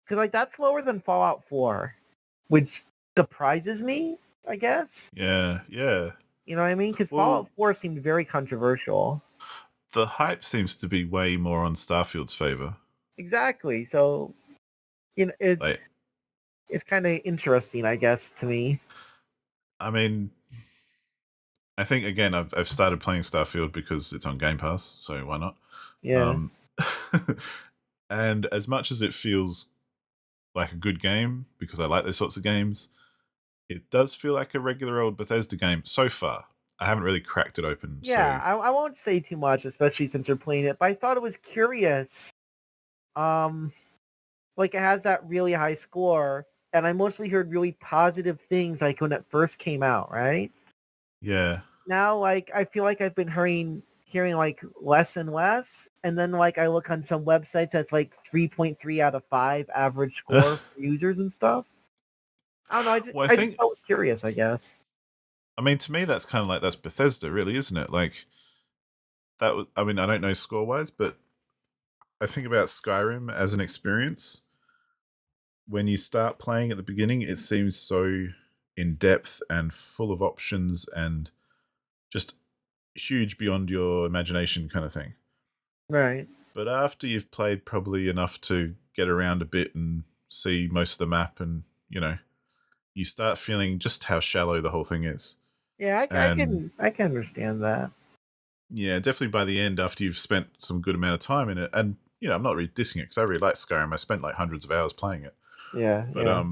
because like that's lower than Fallout 4, which surprises me, I guess. Yeah, yeah. You know what I mean? Because Well, Fallout 4 seemed very controversial. the hype seems to be way more on Starfield's favor. Exactly. So, it's kind of interesting, I guess, to me. I mean, I think again, I've started playing Starfield because it's on Game Pass, so why not? Yeah. And as much as it feels like a good game, because I like those sorts of games, it does feel like a regular old Bethesda game so far. I haven't really cracked it open. Yeah, So I won't say too much, especially since you're playing it, but I thought it was curious. Like it has that really high score, and I mostly heard really positive things like when it first came out, right? yeah. Now, like, I feel like I've been hearing like less and less, and then like I look on some websites that's like 3.3 out of 5 average score for users and stuff. I don't know, Well, I just felt curious, I guess. I mean, to me, that's kind of like that's Bethesda, really, isn't it? Like that. I mean, I don't know score wise, but I think about Skyrim as an experience. When you start playing at the beginning, it seems so in depth and full of options and just huge beyond your imagination kind of thing. Right. But after you've played probably enough to get around a bit and see most of the map, and you start feeling just how shallow the whole thing is. Yeah, And I can understand that. yeah, definitely by the end, after you've spent some good amount of time in it, and I'm not really dissing it because I really like Skyrim. I spent like hundreds of hours playing it. Yeah, But yeah.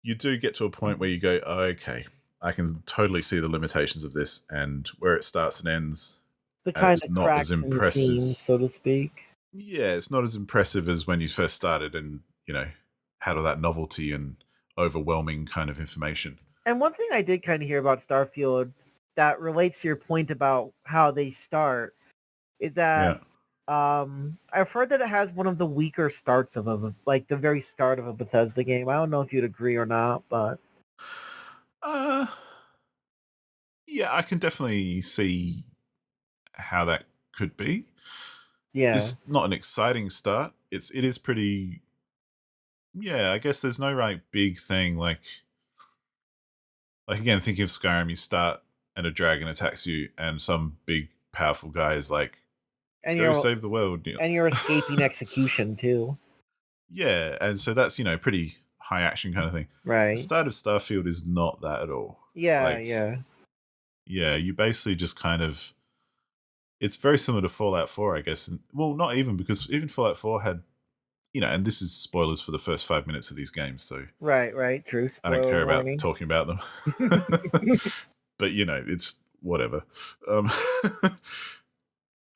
you do get to a point where you go, oh, okay, I can totally see the limitations of this and where it starts and ends. The And kind it's of not as cracks in the impressive. scene, so to speak. Yeah, it's not as impressive as when you first started and, had all that novelty and overwhelming kind of information. And one thing I did kind of hear about Starfield that relates to your point about how they start is that Yeah. I've heard that it has one of the weaker starts of like the very start of a Bethesda game. I don't know if you'd agree or not, but Uh, yeah, I can definitely see how that could be. yeah. It's not an exciting start. It is pretty. Yeah, I guess there's no big thing like again thinking of Skyrim. You start and a dragon attacks you, and some big powerful guy is like, And "Go you're save the world." and you're escaping execution too. Yeah, and so that's pretty high action kind of thing. The Right. start of Starfield is not that at all. Yeah, Like, yeah. yeah, you basically just kind of. It's very similar to Fallout 4, I guess. Well, not even because even Fallout 4 had, and this is spoilers for the first 5 minutes of these games, so Right. True. I don't Spoiler care about warning. talking about them. But it's whatever. Um,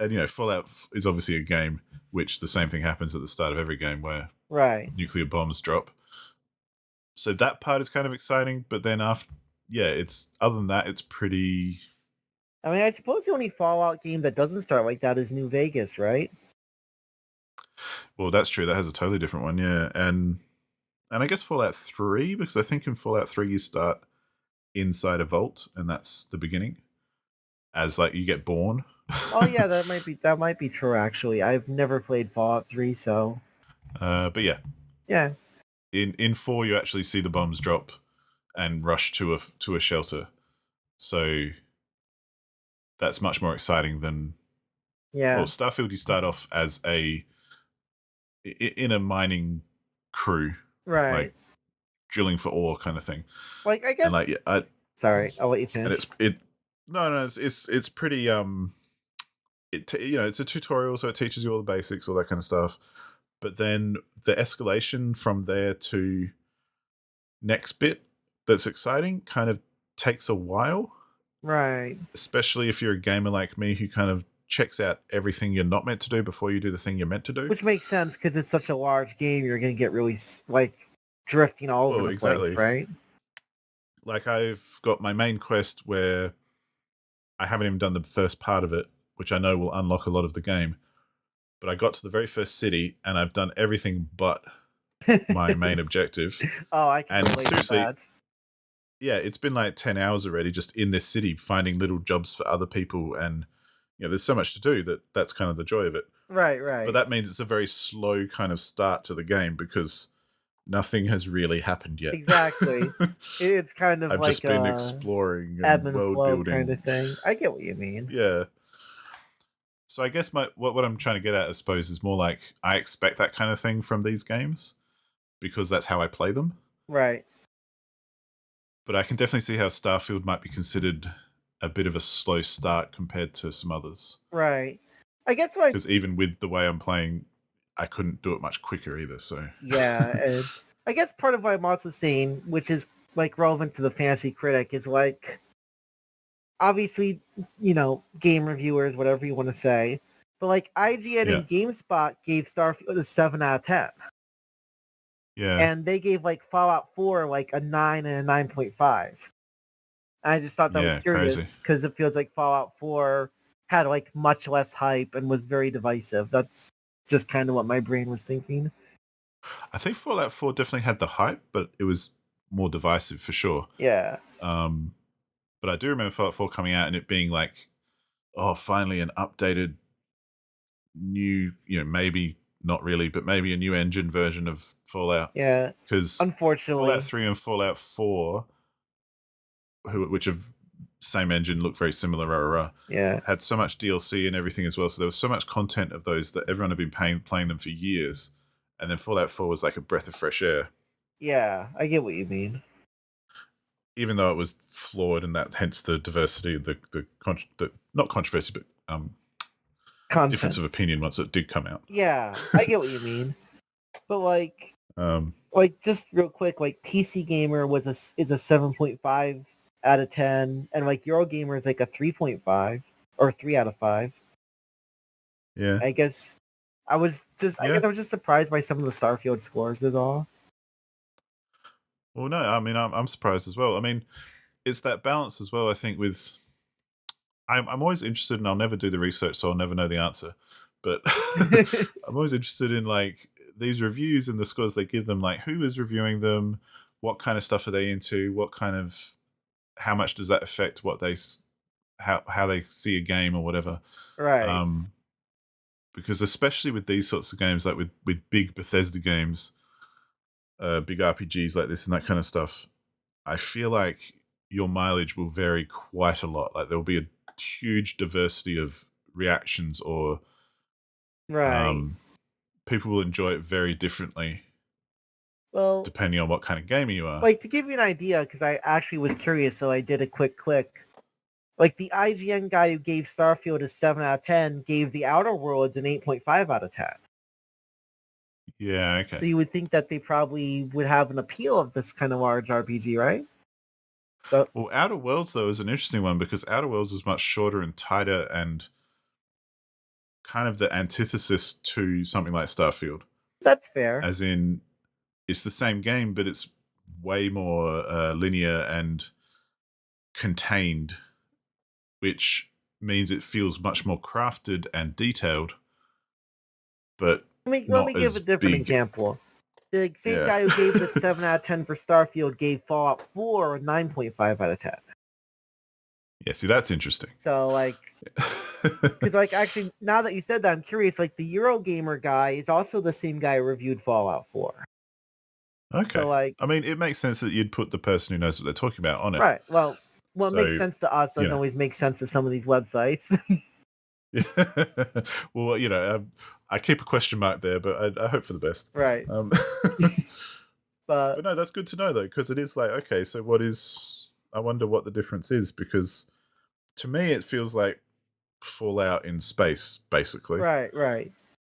and Fallout is obviously a game which the same thing happens at the start of every game where Right. nuclear bombs drop. So that part is kind of exciting, but then after, yeah, it's other than that, it's pretty. I mean, I suppose the only Fallout game that doesn't start like that is New Vegas, right? Well, that's true. That has a totally different one, yeah, and I guess Fallout 3 because I think in Fallout 3 you start inside a vault, and that's the beginning. As you get born. Oh yeah, that might be true actually. I've never played Fallout 3, so But yeah, yeah. in 4 you actually see the bombs drop and rush to a shelter. So that's much more exciting than Yeah. Starfield. You start off as in a mining crew, like Right. drilling for ore kind of thing, Like I and guess I sorry, I'll let you and finish. it no it's pretty it's a tutorial, so it teaches you all the basics, all that kind of stuff. But then the escalation from there to next bit that's exciting kind of takes a while, Right. especially if you're a gamer like me who kind of checks out everything you're not meant to do before you do the thing you're meant to do. Which makes sense because it's such a large game. You're gonna get really like drifting all over Well, the place, exactly. right? Like I've got my main quest where I haven't even done the first part of it, which I know will unlock a lot of the game. But I got to the very first city and I've done everything but my main objective. Oh, I can And relate to seriously, that. yeah, it's been like 10 hours already just in this city finding little jobs for other people. And, there's so much to do that's kind of the joy of it. Right. But that means it's a very slow kind of start to the game because nothing has really happened yet. Exactly. It's kind of I've like just been a exploring ebb and and world flow kind building. of thing. I get what you mean. Yeah. So I guess what I'm trying to get at, I suppose, is more like I expect that kind of thing from these games because that's how I play them. Right. But I can definitely see how Starfield might be considered a bit of a slow start compared to some others. Right. I guess what Because even with the way I'm playing, I couldn't do it much quicker either. So yeah, and I guess part of what I'm also saying, which is like relevant to the fantasy critic, is like obviously, game reviewers, whatever you want to say, but like IGN yeah, and GameSpot gave Starfield a 7 out of 10. yeah, And they gave like Fallout 4 like a 9 and a 9.5. I just thought that was yeah, curious crazy. because it feels like Fallout 4 had like much less hype and was very divisive. That's just kind of what my brain was thinking. I think Fallout 4 definitely had the hype, but it was more divisive for sure. Yeah. Um, but I do remember Fallout 4 coming out and it being like, oh, finally an updated new, maybe not really, but maybe a new engine version of Fallout. Yeah. Because Fallout Unfortunately. 3 and Fallout 4, which have same engine, look very similar, Yeah. had so much DLC and everything as well. So there was so much content of those that everyone had been playing them for years. And then Fallout 4 was like a breath of fresh air, Yeah. I get what you mean. even though it was flawed, and that hence the diversity, the not controversy, but difference Content. of opinion once it did come out. Yeah. I get what you mean. But Um, just real quick, like PC Gamer is a 7.5 out of 10, and like Eurogamer is like a 3.5 or 3 out of 5. yeah, I guess I guess Yeah. I was just surprised by some of the Starfield scores is all. Well, no, I mean, I'm surprised as well. I mean, it's that balance as well. I think with I'm always interested, and I'll never do the research, so I'll never know the answer. But I'm always interested in like these reviews and the scores they give them. Like, who is reviewing them? What kind of stuff are they into? What kind of how much does that affect what they how they see a game or whatever? Right. Um, because especially with these sorts of games, like with big Bethesda games, big RPGs like this and that kind of stuff, I feel like your mileage will vary quite a lot. Like there will be a huge diversity of reactions, or Right. people will enjoy it very differently Well, depending on what kind of gamer you are. like to give you an idea, because I actually was curious, so I did a quick click. Like the IGN guy who gave Starfield a 7 out of 10 gave The Outer Worlds an 8.5 out of 10. Yeah, So okay. you would think that they probably would have an appeal of this kind of large RPG, right? So Well, Outer Worlds though is an interesting one because Outer Worlds was much shorter and tighter and kind of the antithesis to something like Starfield. that's fair. As in, it's the same game, but it's way more linear and contained, which means it feels much more crafted and detailed, but Let me not give a as different big. example. The same Yeah. guy who gave the 7 out of 10 for Starfield gave Fallout 4 a 9.5 out of 10. Yeah, see, that's interesting. So, like, because, like, actually, now that you said that, I'm curious. Like, the Eurogamer guy is also the same guy who reviewed Fallout 4. Okay. So, like, I mean, it makes sense that you'd put the person who knows what they're talking about on it. right. Well, what makes So, sense to us doesn't always make sense to some of these websites. well, I keep a question mark there, but I hope for the best. Right. But no, that's good to know though, because it is like, okay, so I wonder what the difference is, because to me it feels like Fallout in space, basically. right.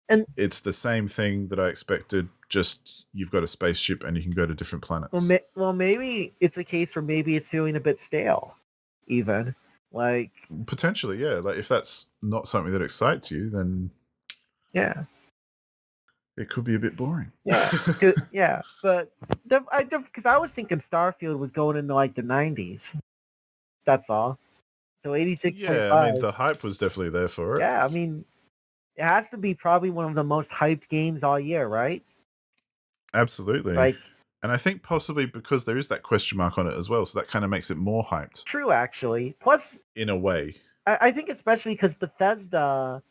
And It's the same thing that I expected, just you've got a spaceship and you can go to different planets. well, maybe it's a case where maybe it's feeling a bit stale, even. Like, Potentially, yeah. Like if that's not something that excites you, then yeah. it could be a bit boring. Yeah, yeah, but because I was thinking Starfield was going into like the 90s. That's all. So Yeah, I mean 86.5. the hype was definitely there for it. Yeah, I mean, it has to be probably one of the most hyped games all year, right? Absolutely. Like, And I think possibly because there is that question mark on it as well, so that kind of makes it more hyped true, actually. Plus, in a way. I think especially because Bethesda,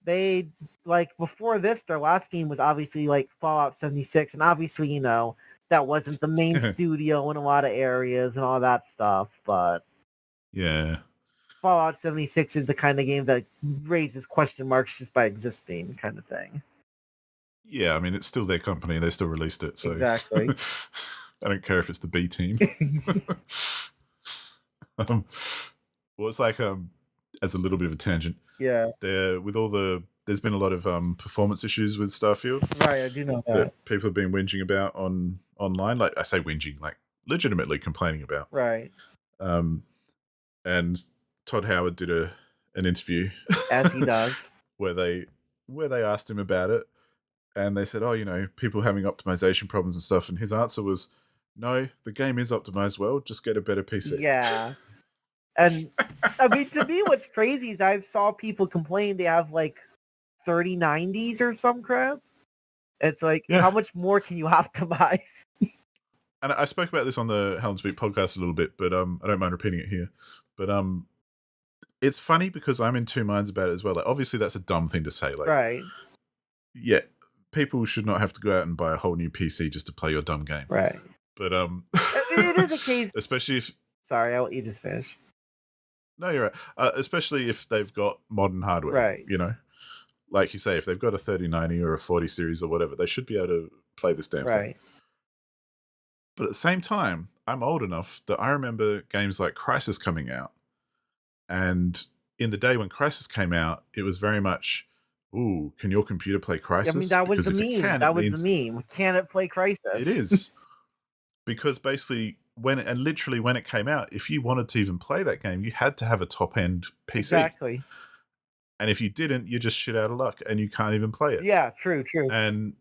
they, like, before this, their last game was obviously like Fallout 76, and obviously, that wasn't the main studio in a lot of areas and all that stuff, but Yeah. Fallout 76 is the kind of game that raises question marks just by existing, kind of thing. Yeah, I mean it's still their company, they still released it, so Exactly. I don't care if it's the B team. Well, it's like as a little bit of a tangent. Yeah. There's been a lot of performance issues with Starfield Right, I do know that. that people have been whinging about online. Like I say whinging, like legitimately complaining about. Right. And Todd Howard did an interview As he does. where they asked him about it, and they said, "Oh, people having optimization problems and stuff," and his answer was, "No, the game is optimized well. Just get a better PC." Yeah. And I mean, to me, what's crazy is I saw people complain they have like 3090s or some crap. It's like, Yeah. how much more can you optimize? And I spoke about this on the Helm Speak podcast a little bit, but I don't mind repeating it here. But it's funny because I'm in two minds about it as well. Like, obviously, that's a dumb thing to say. Like, Right. yeah, people should not have to go out and buy a whole new PC just to play your dumb game. Right. But It is a case. especially if Sorry, I'll let you just finish. no, you're right. Especially if they've got modern hardware, Right. Like you say, if they've got a 3090 or a 40 series or whatever, they should be able to play this damn thing. Right. But at the same time, I'm old enough that I remember games like Crysis coming out. And in the day when Crysis came out, it was very much, ooh, can your computer play Crysis? I mean, that was Because the if it meme. can, That it was means the meme. Can it play Crysis? it is. Because basically, literally when it came out, if you wanted to even play that game, you had to have a top-end PC. Exactly. And if you didn't, you're just shit out of luck and you can't even play it. Yeah, true. And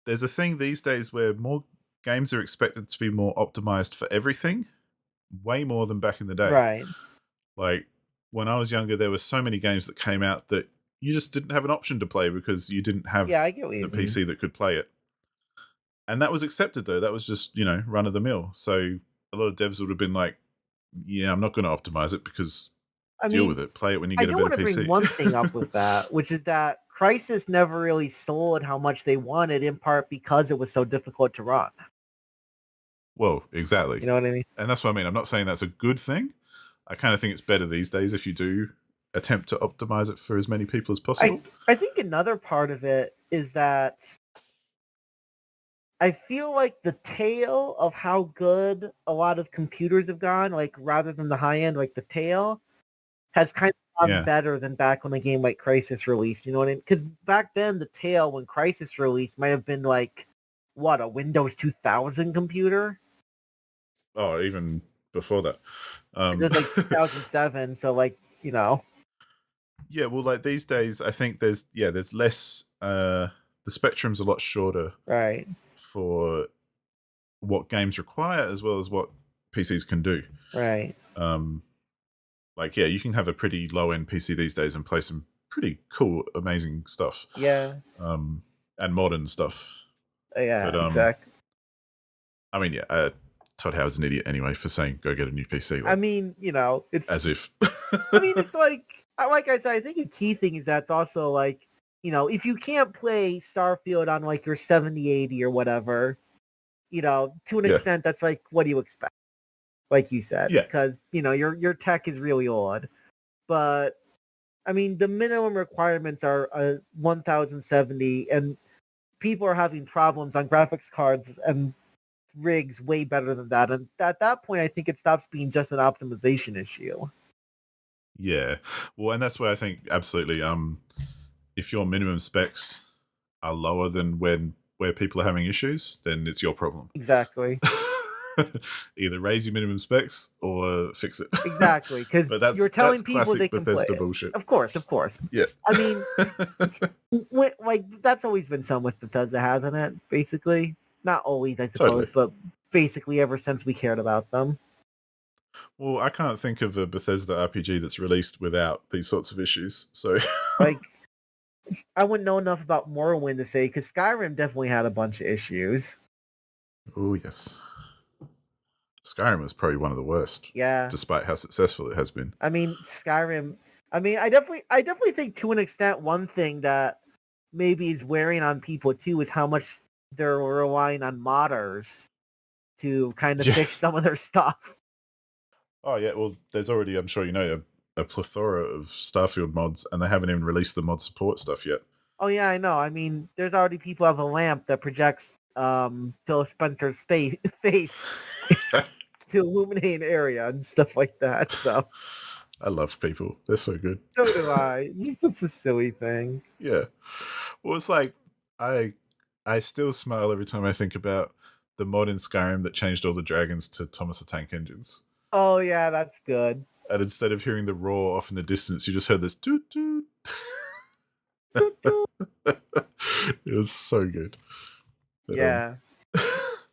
there's a thing these days where more games are expected to be more optimized for everything, way more than back in the day. Right. Like, when I was younger, there were so many games that came out that you just didn't have an option to play because you didn't have Yeah, I get what you the mean. PC that could play it. And that was accepted, though. That was just, run of the mill. So a lot of devs would have been like, yeah, I'm not going to optimize it because deal with it. Play it when you I get a do better want to PC. bring one thing up with that, which is that Crysis never really sold how much they wanted, in part because it was so difficult to run. Well, exactly. You know what I mean? And that's what I mean. I'm not saying that's a good thing. I kind of think it's better these days if you do attempt to optimize it for as many people as possible. I think another part of it is that I feel like the tail of how good a lot of computers have gone, like rather than the high end, like the tail has kind of gotten better than back when a game like Crysis released. You know what I mean? Because back then, the tail when Crysis released might have been like, what, a Windows 2000 computer? Oh, even before that. It was like 2007, so like, Yeah, well, like these days, I think there's less. The spectrum's a lot shorter, right, for what games require as well as what PCs can do. Right. Like, yeah, you can have a pretty low end PC these days and play some pretty cool, amazing stuff. Yeah. And modern stuff. Yeah, but, exactly. I mean, Todd Howard's an idiot anyway for saying go get a new PC. Like, I mean, it's as if. I mean, it's like I said, I think a key thing is that it's also like, if you can't play Starfield on like your 7080 or whatever, to an extent, that's like, what do you expect? Like you said, because your tech is really old. But I mean, the minimum requirements are 1070, and people are having problems on graphics cards and rigs way better than that. And at that point, I think it stops being just an optimization issue. Yeah, well, and that's where I think absolutely. If your minimum specs are lower than where people are having issues, then it's your problem. Exactly. Either raise your minimum specs or fix it. Exactly, because you're telling people they can Bethesda play bullshit. Of course. Yeah. I mean, like that's always been some with Bethesda, hasn't it? Basically, not always, I suppose, but basically ever since we cared about them. Well, I can't think of a Bethesda RPG that's released without these sorts of issues. So, like, I wouldn't know enough about Morrowind to say, because Skyrim definitely had a bunch of issues. Oh yes. Skyrim was probably one of the worst. Yeah. Despite how successful it has been. I mean, Skyrim. I mean, I definitely think to an extent one thing that maybe is wearing on people too is how much they're relying on modders to kind of fix some of their stuff. Oh yeah, well, there's already, I'm sure you know, a plethora of Starfield mods, and they haven't even released the mod support stuff yet. Oh yeah, I know. I mean, there's already people have a lamp that projects Phil Spencer's face to illuminate an area and stuff like that. So I love people; they're so good. So do I. It's a silly thing. Yeah. Well, it's like I still smile every time I think about the mod in Skyrim that changed all the dragons to Thomas the Tank Engines. Oh yeah, that's good. And instead of hearing the roar off in the distance, you just heard this toot toot. It was so good. But, yeah.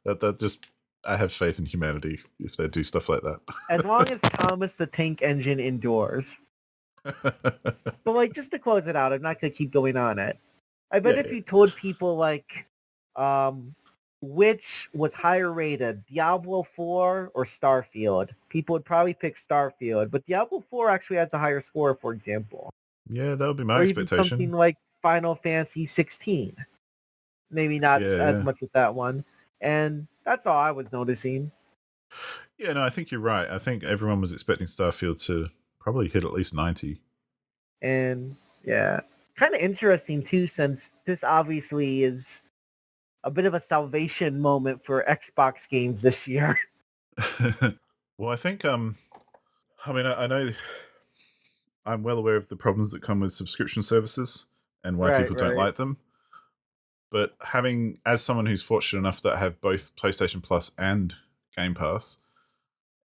That just, I have faith in humanity if they do stuff like that. As long as Thomas the Tank Engine endures. But like, just to close it out, I'm not gonna keep going on it. I bet if you told people like, which was higher rated, Diablo 4 or Starfield, people would probably pick Starfield. But Diablo 4 actually has a higher score, for example. Yeah, that would be my or expectation. Even something like Final Fantasy 16. Maybe not as much with that one. And that's all I was noticing. Yeah, no, I think you're right. I think everyone was expecting Starfield to probably hit at least 90. And yeah, kind of interesting too, since this obviously is a bit of a salvation moment for Xbox games this year. Well, I think, I mean, I know I'm well aware of the problems that come with subscription services and why people don't like them. But as someone who's fortunate enough that I have both PlayStation Plus and Game Pass,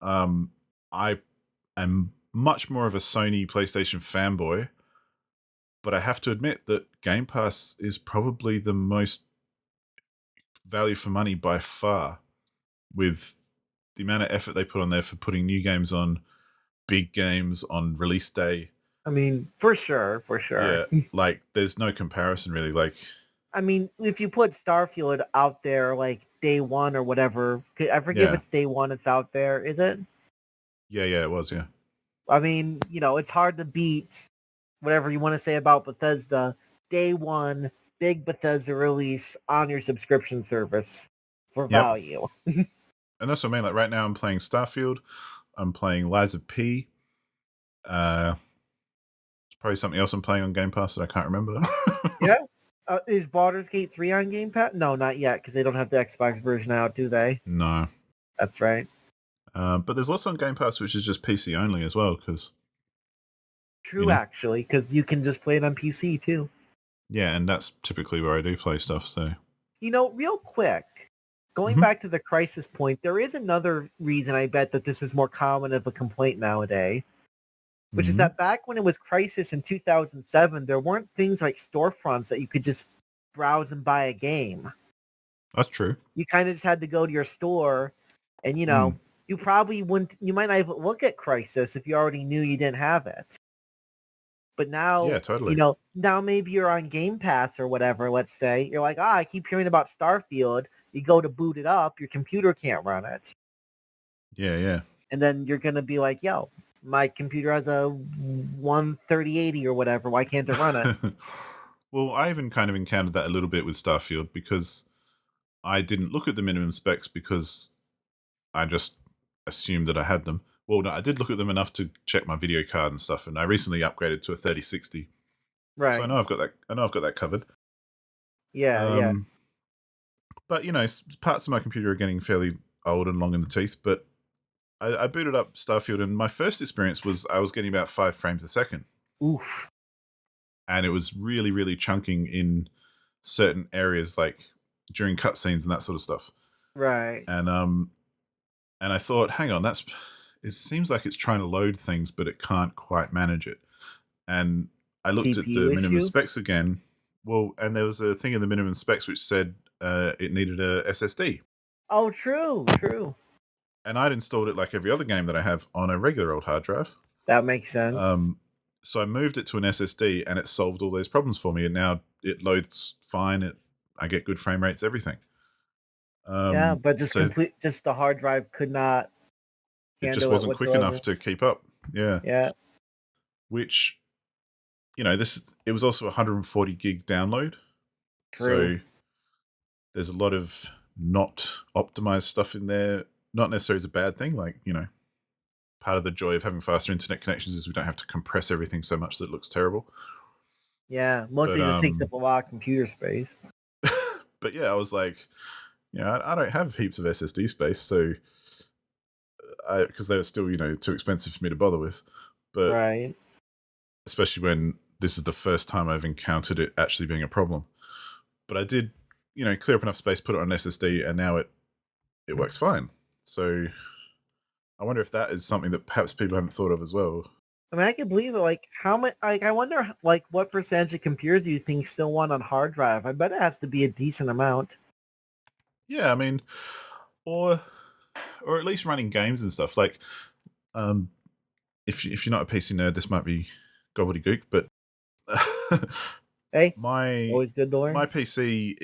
I am much more of a Sony PlayStation fanboy But I have to admit that Game Pass is probably the most value for money by far, with the amount of effort they put on there for putting new games on, big games on release day. I mean, for sure. Yeah, like there's no comparison really. Like, I mean, if you put Starfield out there like day one or whatever, I forget if yeah, it's day one it's out there, is it? yeah, it was, yeah. I mean, it's hard to beat whatever you want to say about Bethesda. Day one, big Bethesda release on your subscription service for Yep. value. And that's what I mean. Like right now I'm playing Starfield, I'm playing Lies of P. It's probably something else I'm playing on Game Pass that I can't remember. Yeah. Is Baldur's Gate 3 on Game Pass? No, not yet, because they don't have the Xbox version out, do they? No. That's right. But there's lots on Game Pass which is just PC only as well, because True, actually, because you can just play it on PC too. Yeah, and that's typically where I do play stuff. So, real quick, going back to the Crysis point, there is another reason I bet that this is more common of a complaint nowadays, which is that back when it was Crysis in 2007, there weren't things like storefronts that you could just browse and buy a game. That's true. You kind of just had to go to your store, and you probably wouldn't. You might not even look at Crysis if you already knew you didn't have it. But now, yeah, totally. Now maybe you're on Game Pass or whatever, let's say. You're like, I keep hearing about Starfield. You go to boot it up, your computer can't run it. Yeah. And then you're going to be like, yo, my computer has a 13080 or whatever. Why can't it run it? Well, I even kind of encountered that a little bit with Starfield because I didn't look at the minimum specs because I just assumed that I had them. Well, no, I did look at them enough to check my video card and stuff, and I recently upgraded to a 3060. Right. So I know I've got that covered. Yeah. But parts of my computer are getting fairly old and long in the teeth. But I booted up Starfield, and my first experience was I was getting about 5 frames a second. Oof. And it was really, really chunking in certain areas, like during cutscenes and that sort of stuff. Right. And I thought, hang on, it seems like it's trying to load things, but it can't quite manage it. And I looked at the minimum specs again. Well, and there was a thing in the minimum specs which said it needed a SSD. Oh, true. And I'd installed it like every other game that I have on a regular old hard drive. That makes sense. So I moved it to an SSD, and it solved all those problems for me. And now it loads fine. I get good frame rates, everything. Yeah, but just the hard drive could not. It just wasn't quick enough to keep up. Yeah. Yeah. Which, it was also 140 gig download. True. So there's a lot of not optimized stuff in there. Not necessarily as a bad thing. Like, part of the joy of having faster internet connections is we don't have to compress everything so much that it looks terrible. Yeah, mostly just takes up a lot of computer space. But yeah, I was like, I don't have heaps of SSD space, so because they were still, too expensive for me to bother with. But right. Especially when this is the first time I've encountered it actually being a problem. But I did, clear up enough space, put it on SSD, and now it works fine. So I wonder if that is something that perhaps people haven't thought of as well. I mean, I can believe it. Like, how much? Like, I wonder, like, what percentage of computers do you think still run on hard drive? I bet it has to be a decent amount. Yeah, I mean, or at least running games and stuff. Like, if you're not a PC nerd, this might be gobbledygook, but hey, my always good to learn. My PC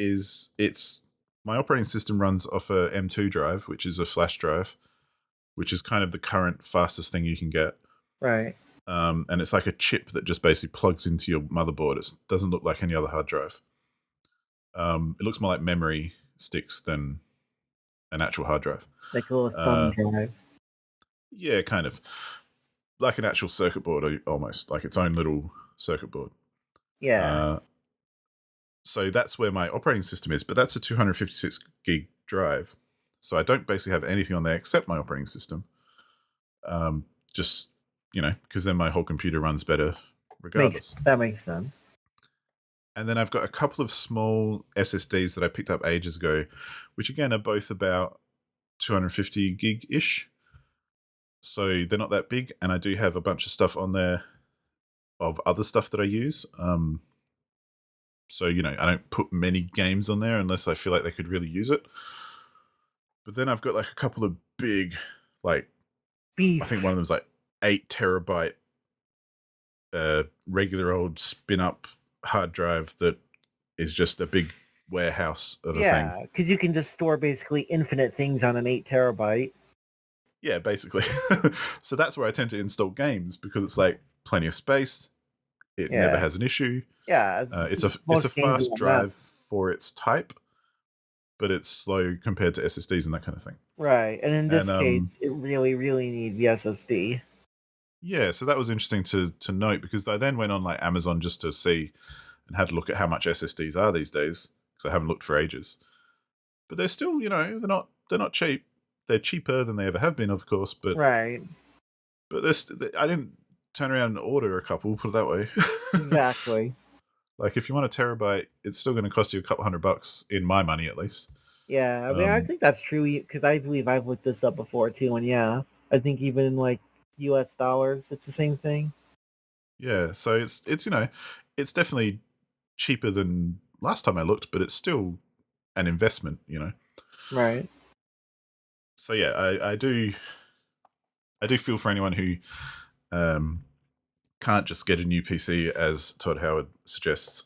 my operating system runs off a M2 drive, which is a flash drive, which is kind of the current fastest thing you can get. Right. And it's like a chip that just basically plugs into your motherboard. It doesn't look like any other hard drive. It looks more like memory sticks than an actual hard drive. Like a little thumb drive. Yeah, kind of. Like an actual circuit board, almost. Like its own little circuit board. Yeah. So that's where my operating system is, but that's a 256 gig drive. So I don't basically have anything on there except my operating system. Just, because then my whole computer runs better regardless. That makes sense. And then I've got a couple of small SSDs that I picked up ages ago, which again are both about 250 gig-ish. So they're not that big, and I do have a bunch of stuff on there of other stuff that I use. So, I don't put many games on there unless I feel like they could really use it. But then I've got like a couple of big, like, I think one of them's like 8 terabyte regular old spin up hard drive that is just a big warehouse of a thing. Yeah, because you can just store basically infinite things on an 8 terabyte. Yeah, basically. So that's where I tend to install games because it's like plenty of space. It never has an issue. Yeah, it's a fast drive for its type, but it's slow compared to SSDs and that kind of thing. Right, and in this case, it really, really needs the SSD. Yeah, so that was interesting to note because I then went on like Amazon just to see and had a look at how much SSDs are these days because I haven't looked for ages. But they're still, they're not cheap. They're cheaper than they ever have been, of course. But right. But I didn't turn around and order a couple. Put it that way. Exactly. Like if you want a terabyte, it's still going to cost you a couple $100 in my money at least. Yeah, I mean, I think that's true because I believe I've looked this up before too, and yeah, I think even in like US dollars, it's the same thing. Yeah, so it's it's definitely cheaper than last time I looked, but it's still an investment, Right. So yeah, I do feel for anyone who can't just get a new PC, as Todd Howard suggests.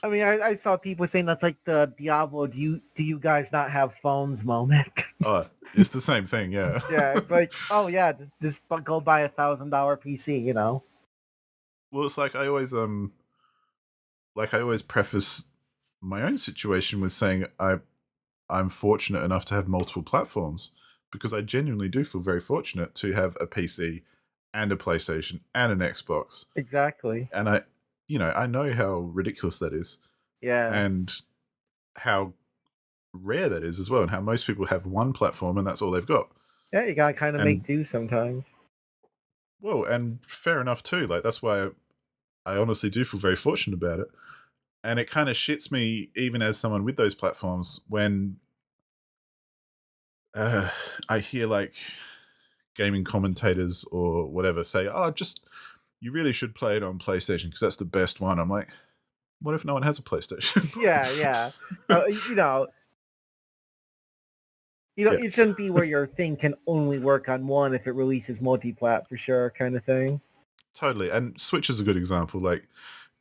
I mean, I saw people saying that's like the Diablo. Do you guys not have phones moment? Oh, it's the same thing, yeah. Yeah, it's like, oh yeah, just go buy $1,000 PC, Well, it's like I always preface my own situation with saying I'm fortunate enough to have multiple platforms because I genuinely do feel very fortunate to have a PC and a PlayStation and an Xbox. Exactly. And I know how ridiculous that is. Yeah. And how rare that is as well, and how most people have one platform and that's all they've got. Yeah, you gotta kind of make do sometimes. Well, and fair enough too. Like that's why I honestly do feel very fortunate about it. And it kind of shits me, even as someone with those platforms, when I hear like gaming commentators or whatever say, "Oh, you really should play it on PlayStation because that's the best one." I'm like, what if no one has a PlayStation? Yeah. It shouldn't be where your thing can only work on one if it releases multi-plat for sure, kind of thing. Totally, and Switch is a good example. Like,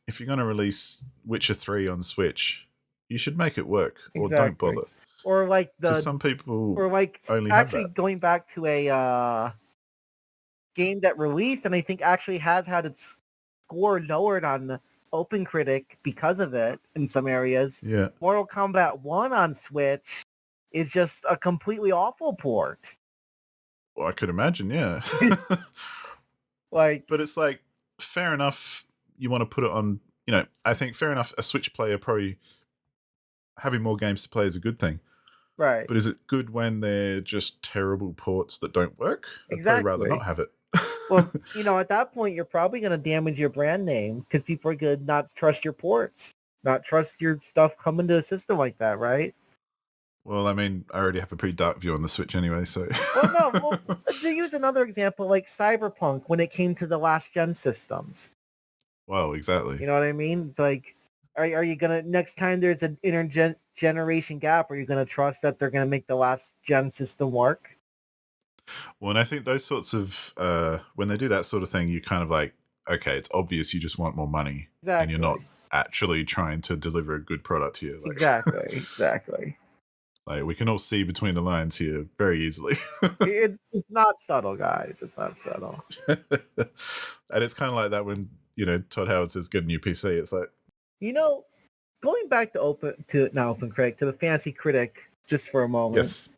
if you're going to release Witcher 3 on Switch, you should make it work, or don't bother. Or like some people, or like only actually have that. Going back to a game that released and I think actually has had its score lowered on OpenCritic because of it in some areas. Yeah, Mortal Kombat 1 on Switch is just a completely awful port. Well, I could imagine, yeah. But it's like, fair enough, you want to put it on, I think fair enough, a Switch player probably having more games to play is a good thing. Right. But is it good when they're just terrible ports that don't work? Exactly. I'd probably rather not have it. Well, at that point, you're probably going to damage your brand name because people are going to not trust your ports, not trust your stuff coming to a system like that, right? Well, I mean, I already have a pretty dark view on the Switch anyway, so... To use another example, like Cyberpunk, when it came to the last-gen systems. Well, exactly. You know what I mean? It's like, are you going to, next time there's an intergeneration gap, are you going to trust that they're going to make the last-gen system work? Well, and I think those sorts of, when they do that sort of thing, you kind of like, okay, it's obvious you just want more money. Exactly. And you're not actually trying to deliver a good product here. Like, Exactly. Like, we can all see between the lines here very easily. It's not subtle, guys. It's not subtle. And it's kind of like that when, Todd Howard says, get a new PC. It's like... going back to OpenCritic, to the Fantasy Critic, just for a moment. Yes.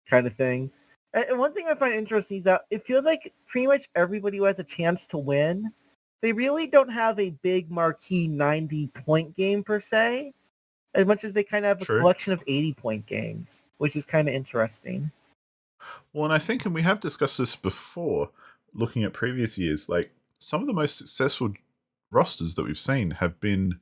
Kind of thing. And one thing I find interesting is that it feels like pretty much everybody who has a chance to win, they really don't have a big marquee 90-point game per se, as much as they kind of have a collection of 80-point games, which is kind of interesting. Well, and I think, and we have discussed this before, looking at previous years, like some of the most successful rosters that we've seen have been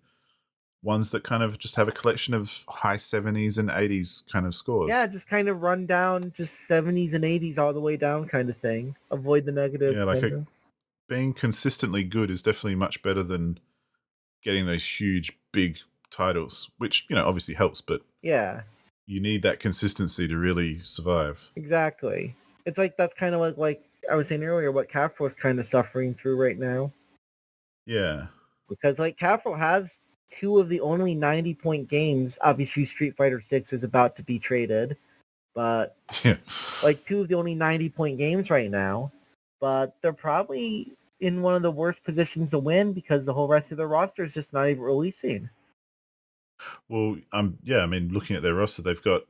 ones that kind of just have a collection of high 70s and 80s kind of scores. Yeah, just kind of run down, just 70s and 80s all the way down kind of thing. Avoid the negative. Yeah, like being consistently good is definitely much better than getting those huge, big titles, which, obviously helps, but Yeah, you need that consistency to really survive. exactly. It's like that's kind of like I was saying earlier, what Capco's kind of suffering through right now. Yeah. Because like Capco has two of the only 90-point games. Obviously, Street Fighter 6 is about to be traded, but Yeah. like two of the only 90-point games right now. But they're probably in one of the worst positions to win because the whole rest of their roster is just not even releasing. Well, I mean, looking at their roster, they've got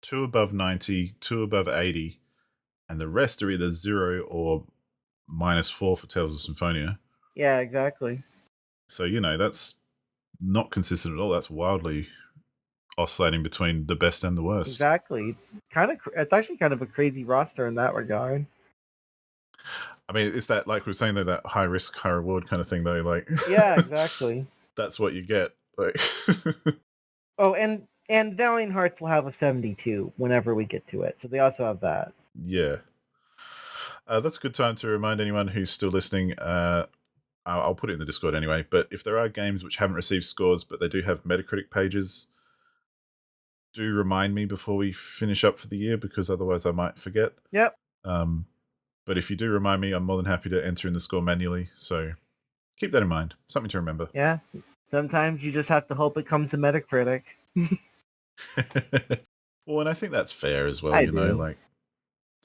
2 above 90, 2 above 80, and the rest are either 0 or -4 for Tales of Symphonia. Yeah, exactly. So, that's not consistent at all. That's wildly oscillating between the best and the worst. Exactly. It's actually kind of a crazy roster in that regard. I mean, is that, like we were saying, though, that high risk, high reward kind of thing, though? Like, Yeah, exactly. that's what you get. Like, Oh, and Valiant Hearts will have a 72 whenever we get to it. So they also have that. yeah. That's a good time to remind anyone who's still listening. I'll put it in the Discord anyway. But if there are games which haven't received scores, but they do have Metacritic pages, do remind me before we finish up for the year, because otherwise I might forget. Yep. But if you do remind me, I'm more than happy to enter in the score manually. So keep that in mind. Something to remember. Yeah. Sometimes you just have to hope it comes to Metacritic. Well, and I think that's fair as well. I you know, do. like,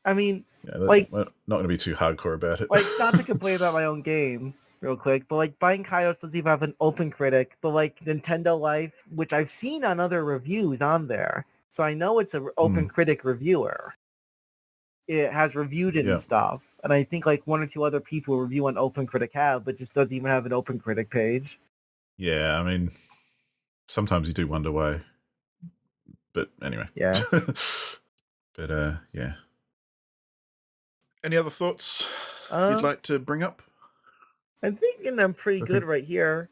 I mean, we're not going to be too hardcore about it. like, not to complain about my own game real quick, but like Buying Kaios doesn't even have an open critic, but like Nintendo Life, which I've seen on other reviews on there, so I know it's an open critic reviewer. It has reviewed it and stuff, and I think like one or two other people review on Open Critic have, but just doesn't even have an Open Critic page. Yeah, I mean, sometimes you do wonder why. But anyway. Yeah. But yeah. Any other thoughts you'd Um, like to bring up? I'm thinking I'm pretty good right here.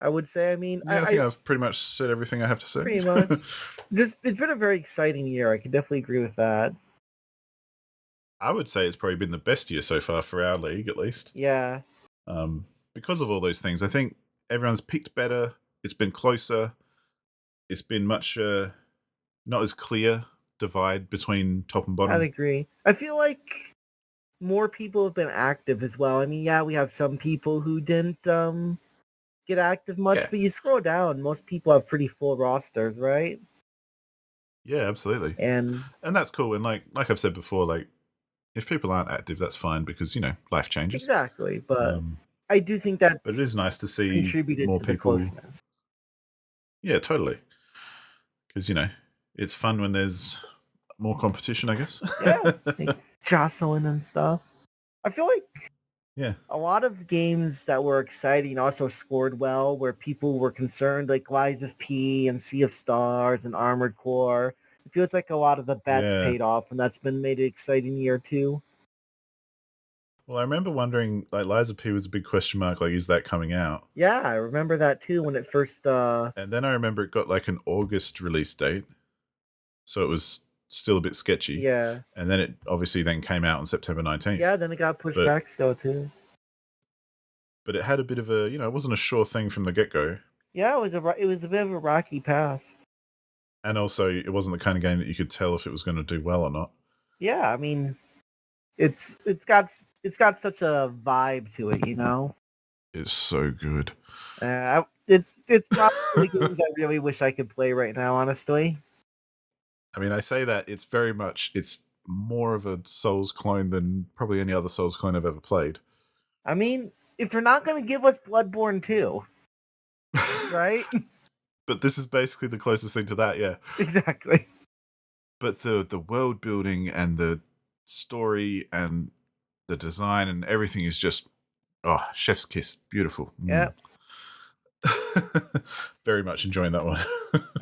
I would say. I mean, Yeah, I think I've pretty much said everything I have to say. Pretty much. It's been a very exciting year. I can definitely agree with that. I would say it's probably been the best year so far for our league, at least. Yeah. Because of all those things, I think everyone's picked better. It's been closer. It's been much not as clear divide between top and bottom. I'd agree. I feel like more people have been active as well. I mean, yeah, we have some people who didn't get active much, but you scroll down, most people have pretty full rosters, right? Yeah, absolutely. And that's cool. And like I've said before, like, if people aren't active, that's fine, because, life changes. Exactly, but I do think that but it is nice to see contributed more to people. the closeness. Yeah, totally. Because, it's fun when there's more competition, I guess. Yeah, like jostling and stuff. I feel like a lot of games that were exciting also scored well, where people were concerned, like Lies of P and Sea of Stars and Armored Core. It feels like a lot of the bets paid off, and that's been made an exciting year too. Well, I remember wondering, like, Lies of P was a big question mark, like, is that coming out? Yeah, I remember that too when it first... And then I remember it got, like, an August release date, so it was still a bit sketchy. Yeah. And then it obviously then came out on September 19th. Yeah, then it got pushed back still too. But it had a bit of a, it wasn't a sure thing from the get-go. Yeah, it was a bit of a rocky path. And also, it wasn't the kind of game that you could tell if it was going to do well or not. Yeah, I mean, it's got such a vibe to it, It's so good. It's probably games I really wish I could play right now, honestly. I mean, I say that it's more of a Souls clone than probably any other Souls clone I've ever played. I mean, if they're not going to give us Bloodborne 2, right? But this is basically the closest thing to that, yeah. Exactly. But the world building and the story and the design and everything is just, chef's kiss. Beautiful. Yeah. Very much enjoying that one.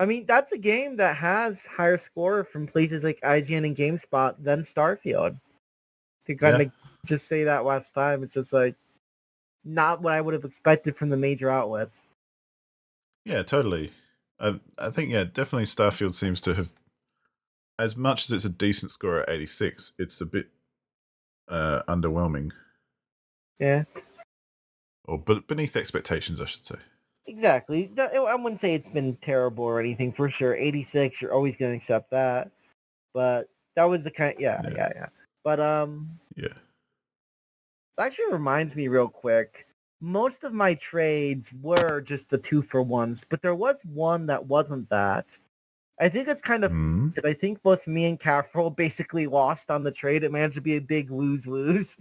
I mean, that's a game that has higher score from places like IGN and GameSpot than Starfield. To kind of just say that last time, it's just like not what I would have expected from the major outlets. Yeah, totally. I think, definitely Starfield seems to have, as much as it's a decent score at 86, it's a bit underwhelming. Yeah. Or beneath expectations, I should say. Exactly. I wouldn't say it's been terrible or anything for sure. 86, you're always going to accept that. But that was the kind. Yeah. But Yeah. actually reminds me real quick. Most of my trades were just the 2-for-1s, but there was one that wasn't that. I think it's kind of. I think both me and Caffrel basically lost on the trade. It managed to be a big lose-lose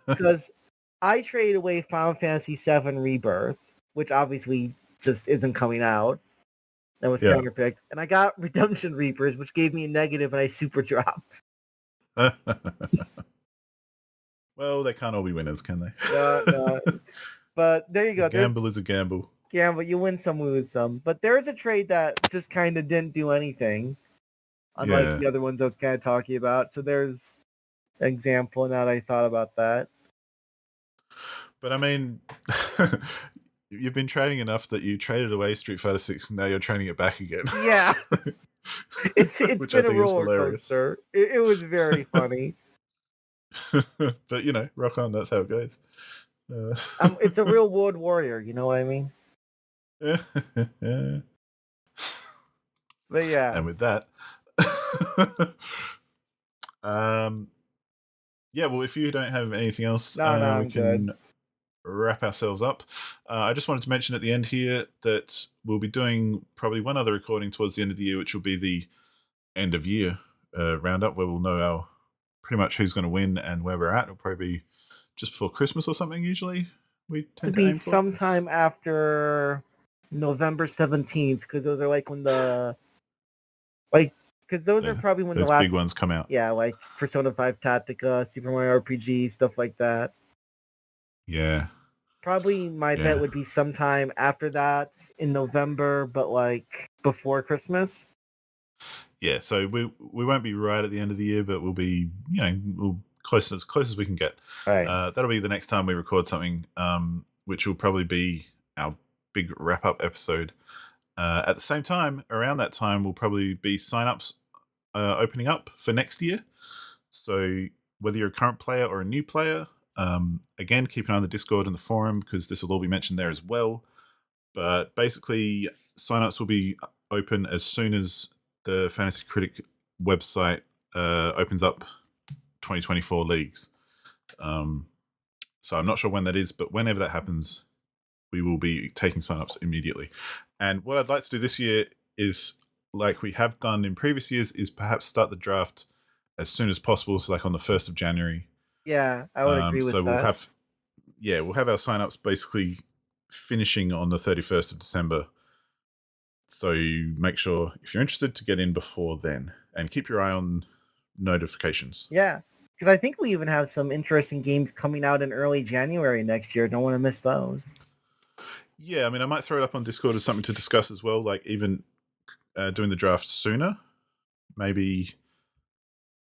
because I traded away Final Fantasy VII Rebirth, which obviously just isn't coming out. That was counterpicked. And I got Redemption Reapers, which gave me a negative, and I super dropped. Well, they can't all be winners, can they? No. But there you go. A gamble is a gamble. Gamble, you win some, lose some. But there is a trade that just kind of didn't do anything, unlike the other ones I was kind of talking about. So there's an example now that I thought about that. But I mean, you've been trading enough that you traded away Street Fighter 6 and now you're trading it back again. Yeah. It's which been I think a roller coaster. It was very funny. But, rock on, that's how it goes. It's a real World Warrior, you know what I mean? Yeah. But yeah. And with that, well, if you don't have anything else, we can wrap ourselves up. I just wanted to mention at the end here that we'll be doing probably one other recording towards the end of the year, which will be the end of year roundup, where we'll know pretty much who's going to win and where we're at. It'll probably be just before Christmas or something. Usually, we tend to aim for sometime after November 17th, because those are like when the because those are probably when the last big ones come out. Yeah, like Persona 5 Tactica, Super Mario RPG, stuff like that. Yeah. Probably my bet would be sometime after that in November, but like before Christmas. Yeah, so we won't be right at the end of the year, but we'll be we'll close as we can get. Right. That'll be the next time we record something, which will probably be our big wrap up episode. At the same time, around that time, will probably be sign-ups opening up for next year. So whether you're a current player or a new player, again, keep an eye on the Discord and the forum because this will all be mentioned there as well. But basically, sign-ups will be open as soon as the Fantasy Critic website opens up 2024 leagues. So I'm not sure when that is, but whenever that happens, we will be taking sign-ups immediately. And what I'd like to do this year is, like we have done in previous years, is perhaps start the draft as soon as possible, so like on the 1st of January. Yeah, I would agree with that. So we'll have our sign-ups basically finishing on the 31st of December. So make sure, if you're interested, to get in before then. And keep your eye on notifications. Yeah, because I think we even have some interesting games coming out in early January next year. Don't want to miss those. Yeah, I mean, I might throw it up on Discord as something to discuss as well, like even doing the draft sooner. Maybe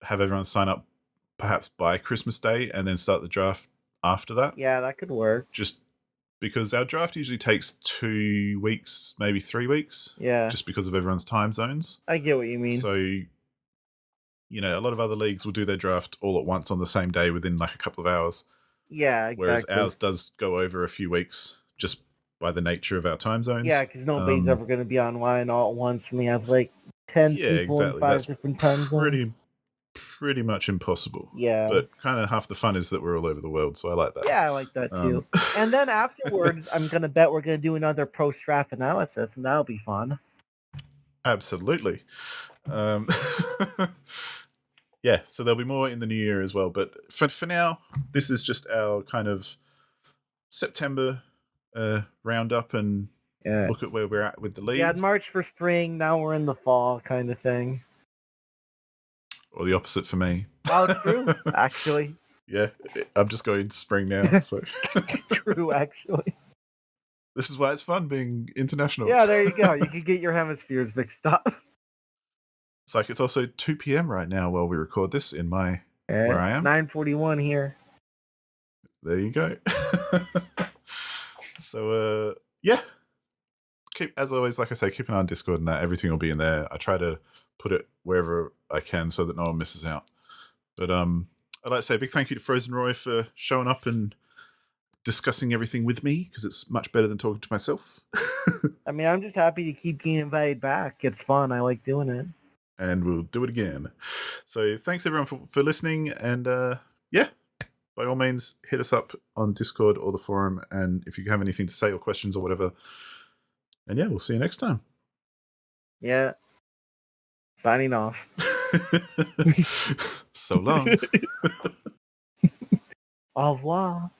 have everyone sign up perhaps by Christmas Day and then start the draft after that. Yeah, that could work. Just because our draft usually takes 2 weeks, maybe 3 weeks. Yeah. Just because of everyone's time zones. I get what you mean. So, a lot of other leagues will do their draft all at once on the same day within like a couple of hours. Yeah, exactly. Whereas ours does go over a few weeks just by the nature of our time zones. Yeah, because nobody's ever going to be online all at once when we have like 10 people in 5 different time zones. Pretty much impossible. Yeah. But kind of half the fun is that we're all over the world, so I like that. Yeah, I like that too. And then afterwards, I'm going to bet we're going to do another post-draft analysis, and that'll be fun. Absolutely. Yeah, so there'll be more in the new year as well. But for now, this is just our kind of September roundup and look at where we're at with the league. Yeah, March for spring, now we're in the fall kind of thing. Or the opposite for me. Oh, true, actually. Yeah, I'm just going to spring now. So True, actually. This is why it's fun being international. Yeah, there you go. You can get your hemispheres mixed up. It's like it's also 2 p.m. right now while we record this in where I am. 9:41 here. There you go. So, yeah. As always, like I say, keep an eye on Discord and that. Everything will be in there. I try to put it wherever I can so that no one misses out. But I'd like to say a big thank you to FrozenRoy for showing up and discussing everything with me, because it's much better than talking to myself. I mean, I'm just happy to keep getting invited back. It's fun. I like doing it. And we'll do it again. So thanks everyone for listening, and yeah, by all means hit us up on Discord or the forum, and if you have anything to say or questions or whatever, and yeah, we'll see you next time. Yeah. Signing off. So long. Au revoir.